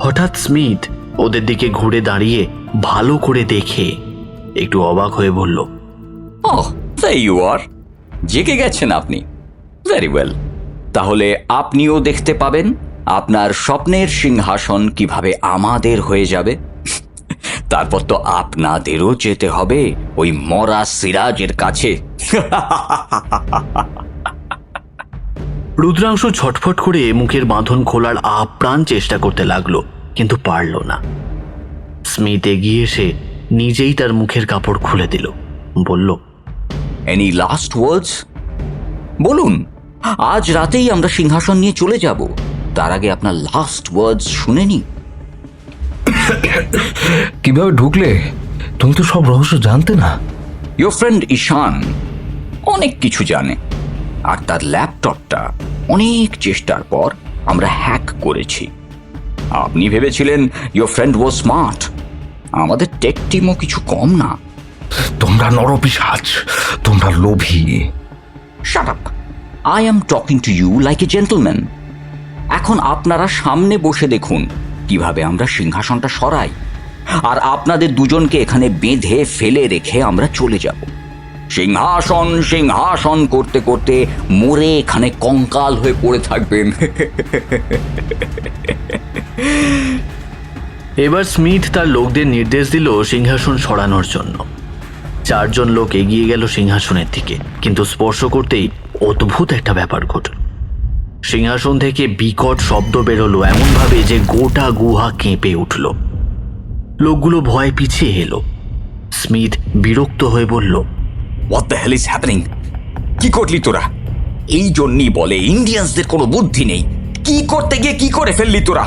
হঠাৎ স্মিথ ওদের দিকে ঘুরে দাঁড়িয়ে ভালো করে দেখে একটু অবাক হয়ে বলল, ওহ, there you are. জেগে গেছেন আপনি। ভেরি ওয়েল, তাহলে আপনিও দেখতে পাবেন আপনার স্বপ্নের সিংহাসন কিভাবে আমাদের হয়ে যাবে। তারপর তো আপনাদেরও যেতে হবে ওই মরা সিরাজের কাছে। রুদ্রাংশ ছটফট করে মুখের বাঁধন খোলার আপ্রাণ চেষ্টা করতে লাগলো, কিন্তু পারল না। স্মিথ এগিয়ে এসে নিজেই তার মুখের কাপড় খুলে দিল, বলল, এনি লাস্ট ওয়ার্ডস? বলুন, আজ রাতেই আমরা সিংহাসন নিয়ে চলে যাব। তার আগে আপনার লাস্ট ওয়ার্ডস শুনে নি। কিভাবে ঢুকলে? তুমি তো সব রহস্য জানতে না। ইয়োর ফ্রেন্ড ঈশান অনেক কিছু জানে, আর তার ল্যাপটপটা অনেক চেষ্টার পর আমরা হ্যাক করেছি। আপনি ভেবেছিলেন ইয়োর ফ্রেন্ড ওয়াজ স্মার্ট, আমাদের টেক টিমও কিছু কম না। তোমরা নরপিশাচ, তোমরা লোভী। Shut up, I am talking to you like a gentleman. এখন আপনারা সামনে বসে দেখুন কিভাবে আমরা সিংহাসনটা সরাই, আর আপনাদের দুজনকে এখানে বেঁধে ফেলে রেখে আমরা চলে যাব। সিংহাসন সিংহাসন করতে করতে মরে এখানে কঙ্কাল হয়ে পড়ে থাকবেন। এবার স্মিথ তার লোকদের নির্দেশ দিল সিংহাসন সরানোর জন্য। 4 জন লোক এগিয়ে গেল সিংহাসনের দিকে, কিন্তু স্পর্শ করতেই অদ্ভুত একটা ব্যাপার ঘটল। সিংহাসন থেকে বিকট শব্দ বেরোলো এমনভাবে যে গোটা গুহা কেঁপে উঠল। লোকগুলো ভয় পিছিয়ে এলো। স্মিথ বিরক্ত হয়ে বলল, what the hell is happening? কি করলি তোরা? এই জন্যই বলে ইন্ডিয়ানসদের কোনো বুদ্ধি নেই। কি করতে গিয়ে কি করে ফেললি তোরা?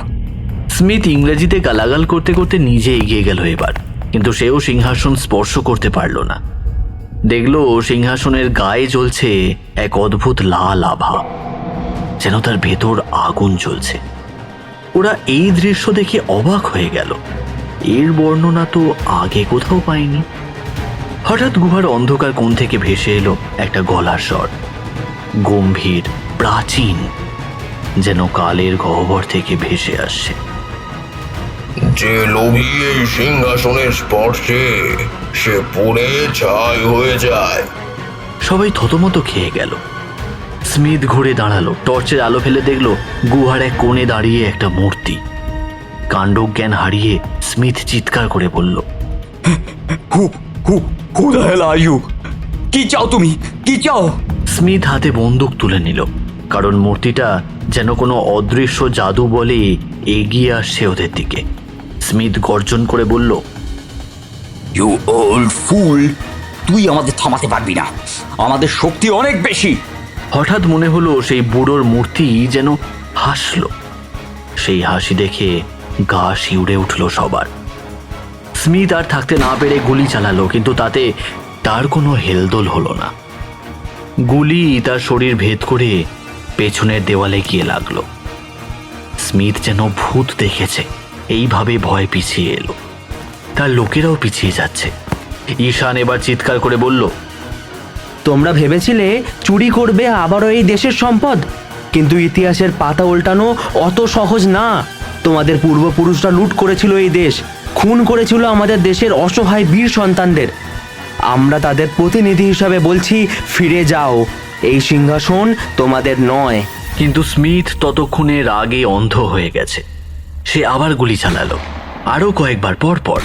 স্মিথ ইংরেজিতে গালাগাল করতে করতে নিজে এগিয়ে গেল এবার, কিন্তু সেও সিংহাসন স্পর্শ করতে পারল না। দেখলো সিংহাসনের গায়ে জ্বলছে এক অদ্ভুত লাল আভা, যেন তার ভেতর আগুন জ্বলছে। ওরা এই দৃশ্য দেখে অবাক হয়ে গেল। এর বর্ণনা তো আগে কোথাও পায়নি। হঠাৎ গুহার অন্ধকার কোণ থেকে ভেসে এলো একটা গলার স্বর, গম্ভীর, প্রাচীন, যেন কালের গহ্বর থেকে ভেসে আসছে। যে লোভী এই সিংহাসনের স্পর্শে সে পুড়ে ছাই হয়ে যায়। সবাই থতমত খেয়ে গেল। স্মিথ ঘুরে দাঁড়ালো, টর্চের আলো ফেলে দেখলো গুহার এক কোণে দাঁড়িয়ে একটা মূর্তি। কাণ্ডজ্ঞান হারিয়ে স্মিথ চিৎকার করে বলল, who the hell are you? কি চাও তুমি? কি চাও? স্মিথ হাতে বন্দুক তুলে নিল, কারণ মূর্তিটা যেন কোনো অদৃশ্য জাদু বলে এগিয়ে আসছে ওদের দিকে। স্মিথ গর্জন করে বলল, ইউ ওল্ড ফুল, তুই আমাদের থামাতে পারবি না, আমাদের শক্তি অনেক বেশি। হঠাৎ মনে হলো সেই বুড়োর মূর্তি যেন হাসল। সেই হাসি দেখে গা শিউরে উঠল সবার। স্মিথ আর থাকতে না পেরে গুলি চালালো, কিন্তু তাতে তার কোনো হেলদোল হলো না। গুলি তার শরীর ভেদ করে পেছনের দেওয়ালে গিয়ে লাগলো। স্মিথ যেন ভূত দেখেছে, এইভাবে ভয় পিছিয়ে এলো। তার লোকেরাও পিছিয়ে যাচ্ছে। ঈশান এবার চিৎকার করে বলল, তোমরা ভেবেছিলে চুরি করবে আবারও এই দেশের সম্পদ, কিন্তু ইতিহাসের পাতা উল্টানো অত সহজ না। তোমাদের পূর্বপুরুষরা লুট করেছিল এই দেশ, খুন করেছিল আমাদের দেশের অসহায় বীর সন্তানদের। আমরা তাদের প্রতিনিধি হিসাবে বলছি, ফিরে যাও, এই সিংহাসন তোমাদের নয়। কিন্তু স্মিথ ততক্ষণে রাগে অন্ধ হয়ে গেছে। সে আবার গুলি চালালো, আরো কয়েকবার পর পর।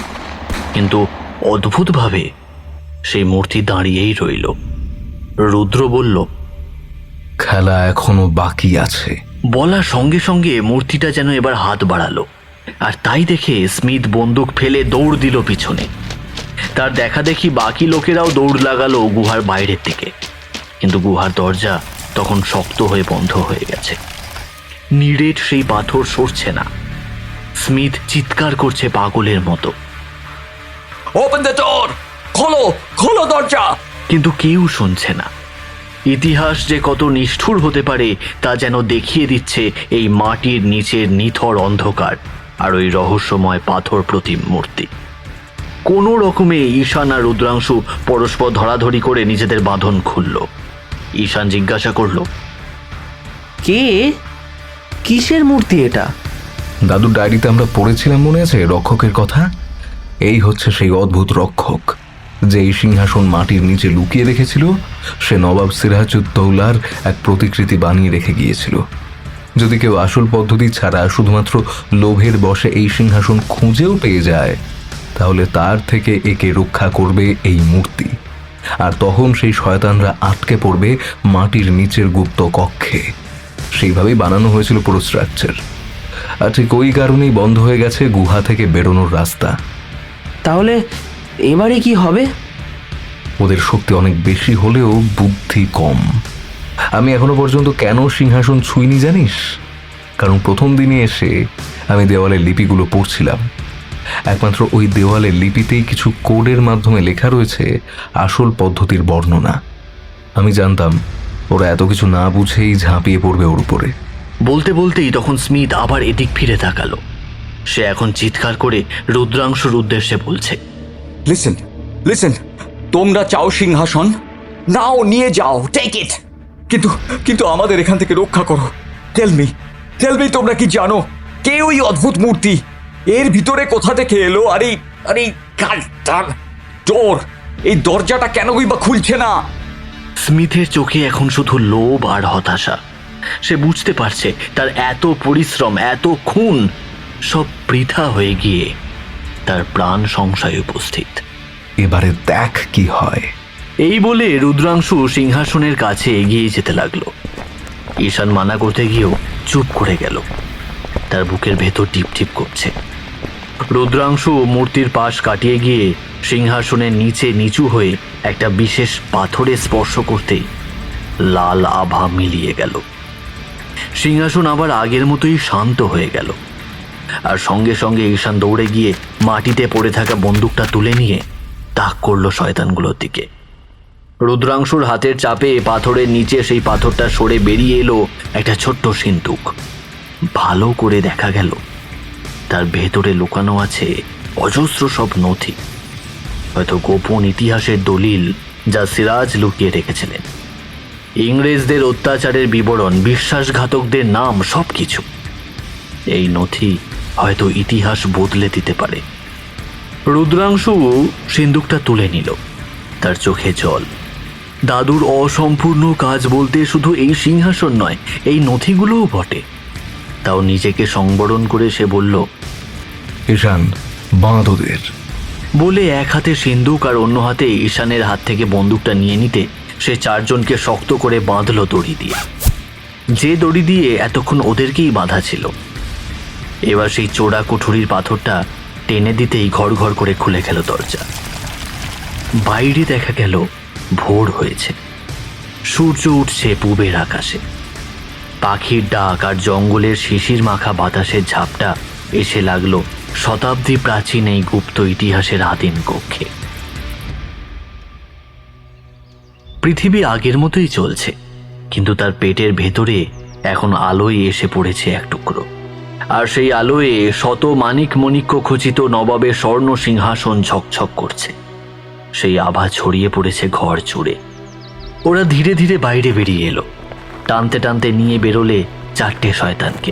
কিন্তু অদ্ভুতভাবে সেই মূর্তি দাঁড়িয়েই রইল। রুদ্র বলল, খেলা এখনো বাকি আছে। বলার সঙ্গে সঙ্গে মূর্তিটা যেন এবার হাত বাড়ালো, আর তাই দেখে স্মিথ বন্দুক ফেলে দৌড় দিল পিছনে। তার দেখা দেখি বাকি লোকেরাও দৌড় লাগালো গুহার বাইরের দিকে। কিন্তু গুহার দরজা তখন শক্ত হয়ে বন্ধ হয়ে গেছে। নিরেট সেই পাথর সরছে না। স্মিথ চিৎকার করছে পাগলের মতো, ওপেন দ্য ডোর, খোলো খোলো দরজা। কিন্তু কেউ শুনছে না। ইতিহাস যে কত নিষ্ঠুর হতে পারে তা যেন দেখিয়ে দিচ্ছে এই মাটির নিচের নিথর অন্ধকার আর ওই রহস্যময় পাথর প্রতিম মূর্তি। কোনো রকমে ঈশান আর রুদ্রাংশু পরস্পর ধরাধরি করে নিজেদের বাঁধন খুলল। ঈশান জিজ্ঞাসা করল, কে, কিসের মূর্তি এটা? দাদুর ডায়েরিতে আমরা পড়েছিলাম, মনে আছে রক্ষকের কথা? এই হচ্ছে সেই অদ্ভুত রক্ষক যে এই সিংহাসন মাটির নিচে লুকিয়ে রেখেছিল। সে নবাব সিরাজউদ্দৌলার এক প্রতিকৃতি বানিয়ে রেখে গিয়েছিল। যদি কেউ আসল পদ্ধতি ছাড়া শুধুমাত্র লোভের বশে এই সিংহাসন খুঁজেও পেয়ে যায়, তাহলে তার থেকে একে রক্ষা করবে এই মূর্তি। আর তখন সেই শয়তানরা আটকে পড়বে মাটির নিচের গুপ্ত কক্ষে। সেইভাবেই বানানো হয়েছিল পুরো স্ট্রাকচার। আর ঠিক ওই কারণেই বন্ধ হয়ে গেছে গুহা থেকে বেরোনোর রাস্তা। তাহলে এবারে কি হবে? ওদের শক্তি অনেক বেশি হলেও বুদ্ধি কম। আমি এখনো পর্যন্ত কেন সিংহাসন ছুঁইনি জানিস? কারণ প্রথম দিনে এসে আমি দেওয়ালের লিপিগুলো পড়ছিলাম। একমাত্র ওই দেওয়ালের লিপিতেই কিছু কোডের মাধ্যমে লেখা রয়েছে আসল পদ্ধতির বর্ণনা। আমি জানতাম ওরা এত কিছু না বুঝেই ঝাঁপিয়ে পড়বে ওর উপরে। বলতে বলতেই তখন স্মিথ আবার এদিক ফিরে তাকালো। সে এখন চিৎকার করে রুদ্রাংশুর উদ্দেশ্যে বলছে, লিসেন লিসেন, তোমরা চাও সিংহাসন, নাও নিয়ে যাও, টেক ইট। কিন্তু কিন্তু আমাদের এখান থেকে রক্ষা করো। টেল মি তোমরা কি জানো কে ওই অদ্ভুত মূর্তি? এর ভিতরে কোথা থেকে এলো? আরে আরে ডোর, এই দরজাটা কেনই বা খুলছে না? স্মিথের চোখে এখন শুধু লোভ আর হতাশা। সে বুঝতে পারছে তার এত পরিশ্রম, এত খুন সব বৃথা হয়ে গিয়ে তার প্রাণ সংশয় উপস্থিত। এবারে দেখ কি হয়। এই বলে রুদ্রাংশু সিংহাসনের কাছে এগিয়ে যেতে লাগলো। ঈশান মানা করতে গিয়েও চুপ করে গেল। তার বুকের ভেতর টিপ টিপ করছে। রুদ্রাংশু মূর্তির পাশ কাটিয়ে গিয়ে সিংহাসনের নিচে নিচু হয়ে একটা বিশেষ পাথরে স্পর্শ করতেই লাল আভা মিলিয়ে গেল। সিংহাসন আবার আগের মতোই শান্ত হয়ে গেল। আর সঙ্গে সঙ্গে ঈশান দৌড়ে গিয়ে মাটিতে পড়ে থাকা বন্দুকটা তুলে নিয়ে তাক করলো শয়তানগুলোর দিকে। রুদ্রাংশুর হাতের চাপে পাথরের নিচে সেই পাথরটা সরে বেরিয়ে এলো একটা ছোট্ট সিন্দুক। ভালো করে দেখা গেল তার ভেতরে লুকানো আছে অজস্র সব নথি, হয়তো গোপন ইতিহাসের দলিল যা সিরাজ লুকিয়ে রেখেছিলেন। ইংরেজদের অত্যাচারের বিবরণ, বিশ্বাসঘাতকদের নাম, সবকিছু। এই নথি হয়তো ইতিহাস বদলে দিতে পারে। রুদ্রাংশু সিন্দুকটা তুলে নিল। তার চোখে জল। দাদুর অসম্পূর্ণ কাজ বলতে শুধু এই সিংহাসন নয়, এই নথিগুলোও বটে। তাও নিজেকে সংবরণ করে সে বলল, ঈশান, বাঁধ ওদের। বলে এক হাতে সিন্দুক আর অন্য হাতে ঈশানের হাত থেকে বন্দুকটা নিয়ে নিতে সে চারজনকে শক্ত করে বাঁধল দড়ি দিয়ে, যে দড়ি দিয়ে এতক্ষণ ওদেরকেই বাঁধা ছিল। এবার সেই চোরা কুঠুরির পাথরটা টেনে দিতেই ঘর ঘর করে খুলে গেল দরজা। বাইরে দেখা গেল ভোর হয়েছে। সূর্য উঠছে পূবের আকাশে। পাখির ডাক আর জঙ্গলের শিশির মাখা বাতাসের ঝাপটা এসে লাগলো শতাব্দী প্রাচীন এই গুপ্ত ইতিহাসের আদিম কক্ষে। পৃথিবী আগের মতোই চলছে, কিন্তু তার পেটের ভেতরে এখন আলোয় এসে পড়েছে এক টুকরো। আর সেই আলোয় শত মানিক মণিক্য খচিত নবাবের স্বর্ণ সিংহাসন ঝকঝক করছে। সেই আভা ছড়িয়ে পড়েছে ঘর জুড়ে। ওরা ধীরে ধীরে বাইরে বেরিয়ে এলো, টানতে টানতে নিয়ে বেরোলে 4টে শয়তানকে।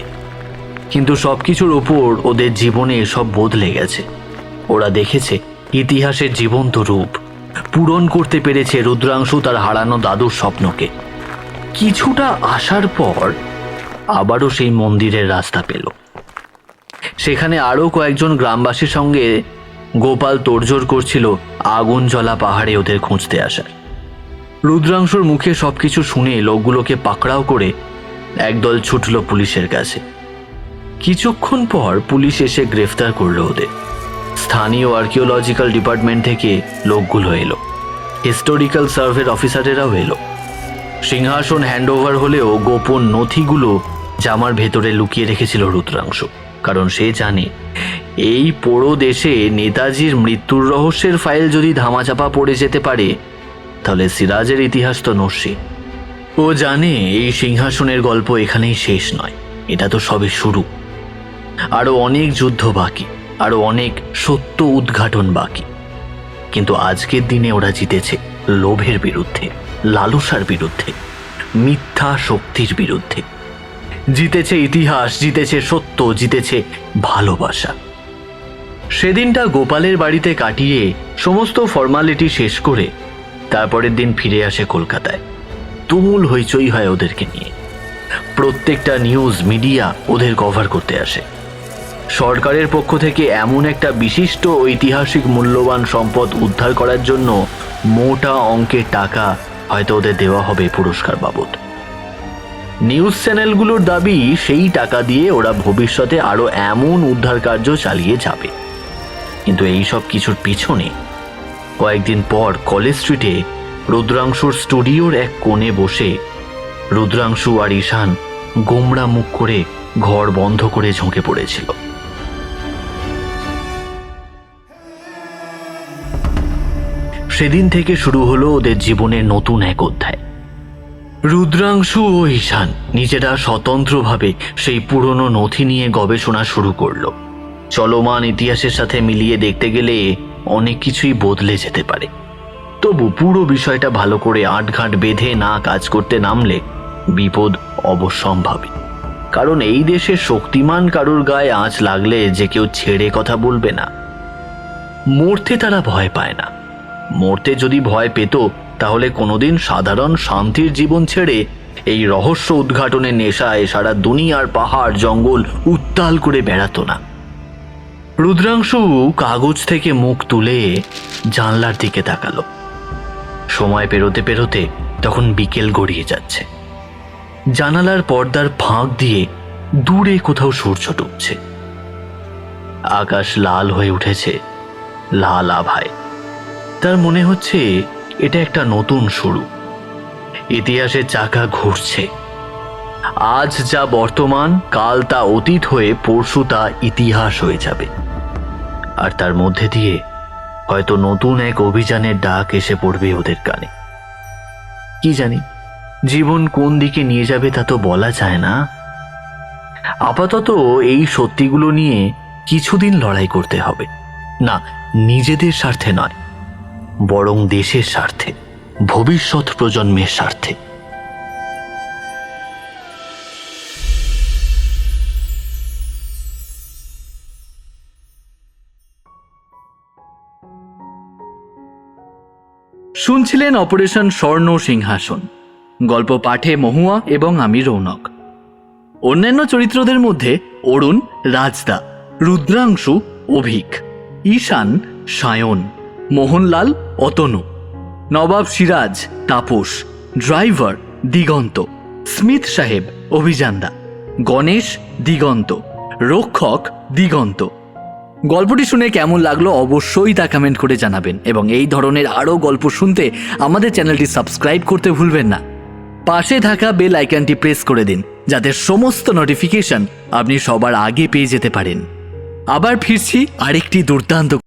কিন্তু সবকিছুর ওপর ওদের জীবনে সব বদলে গেছে। ওরা দেখেছে ইতিহাসের জীবন্ত রূপ, পূরণ করতে পেরেছে রুদ্রাংশু তার হারানো দাদুর স্বপ্নকে। কিছুটা আসার পর আবারও সেই মন্দিরের রাস্তা পেল। সেখানে আরও কয়েকজন গ্রামবাসীর সঙ্গে গোপাল তোড়জোড় করছিল আগুন জ্বলা পাহাড়ে ওদের খুঁজতে আসার। রুদ্রাংশুর মুখে সবকিছু শুনে লোকগুলোকে পাকড়াও করে একদল ছুটল পুলিশের কাছে। কিছুক্ষণ পর পুলিশ এসে গ্রেফতার করলো ওদের। স্থানীয় আর্কিওলজিক্যাল ডিপার্টমেন্ট থেকে লোকগুলো এলো, হিস্টোরিক্যাল সার্ভের অফিসারেরাও এলো। সিংহাসন হ্যান্ডওভার হলেও গোপন নথিগুলো জামার ভেতরে লুকিয়ে রেখেছিল রুদ্রাংশু, কারণ সে জানে এই পোড়ো দেশে নেতাজির মৃত্যুর রহস্যের ফাইল যদি ধামাচাপা পড়ে যেতে পারে তাহলে সিরাজের ইতিহাস তো নস্যি। ও জানে এই সিংহাসনের গল্প এখানেই শেষ নয়, এটা তো সবে শুরু। আরো অনেক যুদ্ধ বাকি, আরো অনেক সত্য উদ্ঘাটন বাকি। কিন্তু আজকের দিনে ওরা জিতেছে লোভের বিরুদ্ধে, লালসার বিরুদ্ধে, মিথ্যা শক্তির বিরুদ্ধে। জিতেছে ইতিহাস, জিতেছে সত্য, জিতেছে ভালোবাসা। সেদিনটা গোপালের বাড়িতে কাটিয়ে সমস্ত ফর্মালিটি শেষ করে তারপরের দিন ফিরে আসে কলকাতায়। তুমুল হইচই হয় ওদেরকে নিয়ে। প্রত্যেকটা নিউজ মিডিয়া ওদের কভার করতে আসে। সরকারের পক্ষ থেকে এমন একটা বিশিষ্ট ঐতিহাসিক মূল্যবান সম্পদ উদ্ধার করার জন্য মোটা অঙ্কের টাকা হয়তো ওদের দেওয়া হবে পুরস্কার বাবদ। নিউজ চ্যানেলগুলোর দাবি সেই টাকা দিয়ে ওরা ভবিষ্যতে আরো এমন উদ্ধার কার্য চালিয়ে যাবে। কিন্তু এই সব কিছুর পিছনে কয়েকদিন পর কলেজ স্ট্রিটে রুদ্রাংশুর স্টুডিওর এক কোণে বসে রুদ্রাংশু আর ঈশান গোমড়া মুখ করে ঘর বন্ধ করে ঝুঁকে পড়েছিল। সেদিন থেকে শুরু হলো ওদের জীবনের নতুন এক অধ্যায়। রুদ্রাংশু ও ঈশান নিজেরা স্বতন্ত্রভাবে সেই পুরনো নথি নিয়ে গবেষণা শুরু করলো। চলমান ইতিহাসের সাথে মিলিয়ে দেখতে গেলে অনেক কিছুই বদলে যেতে পারে। তবু পুরো বিষয়টা ভালো করে আঁটঘাঁট বেঁধে না কাজ করতে নামলে বিপদ অবশ্যম্ভাবী। কারণ এই দেশে শক্তিমান কারুর গায়ে আঁচ লাগলে যে কেউ ছেড়ে কথা বলবে না। মরতে তারা ভয় পায় না। মরতে যদি ভয় পেত তাহলে কোনোদিন সাধারণ শান্তির জীবন ছেড়ে এই রহস্য উদ্ঘাটনের নেশায় সারা দুনিয়ার পাহাড় জঙ্গল উত্তাল করে বেড়াতো না। রুদ্রাংশু কাগজ থেকে মুখ তুলে জানলার দিকে তাকালো। সময় পেরোতে পেরোতে তখন বিকেল গড়িয়ে যাচ্ছে। জানালার পর্দার ফাঁক দিয়ে দূরে কোথাও সূর্য ডুবছে। আকাশ লাল হয়ে উঠেছে লাল আভায়। তার মনে হচ্ছে এটা একটা নতুন শুরু। ইতিহাসের চাকা ঘুরছে। আজ যা বর্তমান, কাল তা অতীত হয়ে পরশু তা ইতিহাস হয়ে যাবে। আর তার মধ্যে দিয়ে হয়তো নতুন এক অভিযানের ডাক এসে পড়বে ওদের কানে। কি জানি জীবন কোন দিকে নিয়ে যাবে তা তো বলা যায় না। আপাতত এই সত্যিগুলো নিয়ে কিছুদিন লড়াই করতে হবে। না, নিজেদের স্বার্থে নয়, বরং দেশের স্বার্থে, ভবিষ্যৎ প্রজন্মের স্বার্থে। শুনছিলেন অপারেশন স্বর্ণ সিংহাসন। গল্প পাঠে মহুয়া এবং আমি রৌনক। অন্যান্য চরিত্রদের মধ্যে অরুণ রাজদা, রুদ্রাংশু অভিক, ঈশান সায়ন, মোহনলাল অতনু, নবাব সিরাজ তাপস, ড্রাইভার দিগন্ত, স্মিথ সাহেব অভিযানদা, গণেশ দিগন্ত, রক্ষক দিগন্ত। গল্পটি শুনে কেমন লাগলো অবশ্যই তা কমেন্ট করে জানাবেন এবং এই ধরনের আরও গল্প শুনতে আমাদের চ্যানেলটি সাবস্ক্রাইব করতে ভুলবেন না। পাশে থাকা বেল আইকনটি প্রেস করে দিন যাতে সমস্ত নোটিফিকেশন আপনি সবার আগে পেয়ে যেতে পারেন। আবার ফিরছি আরেকটি দুর্দান্ত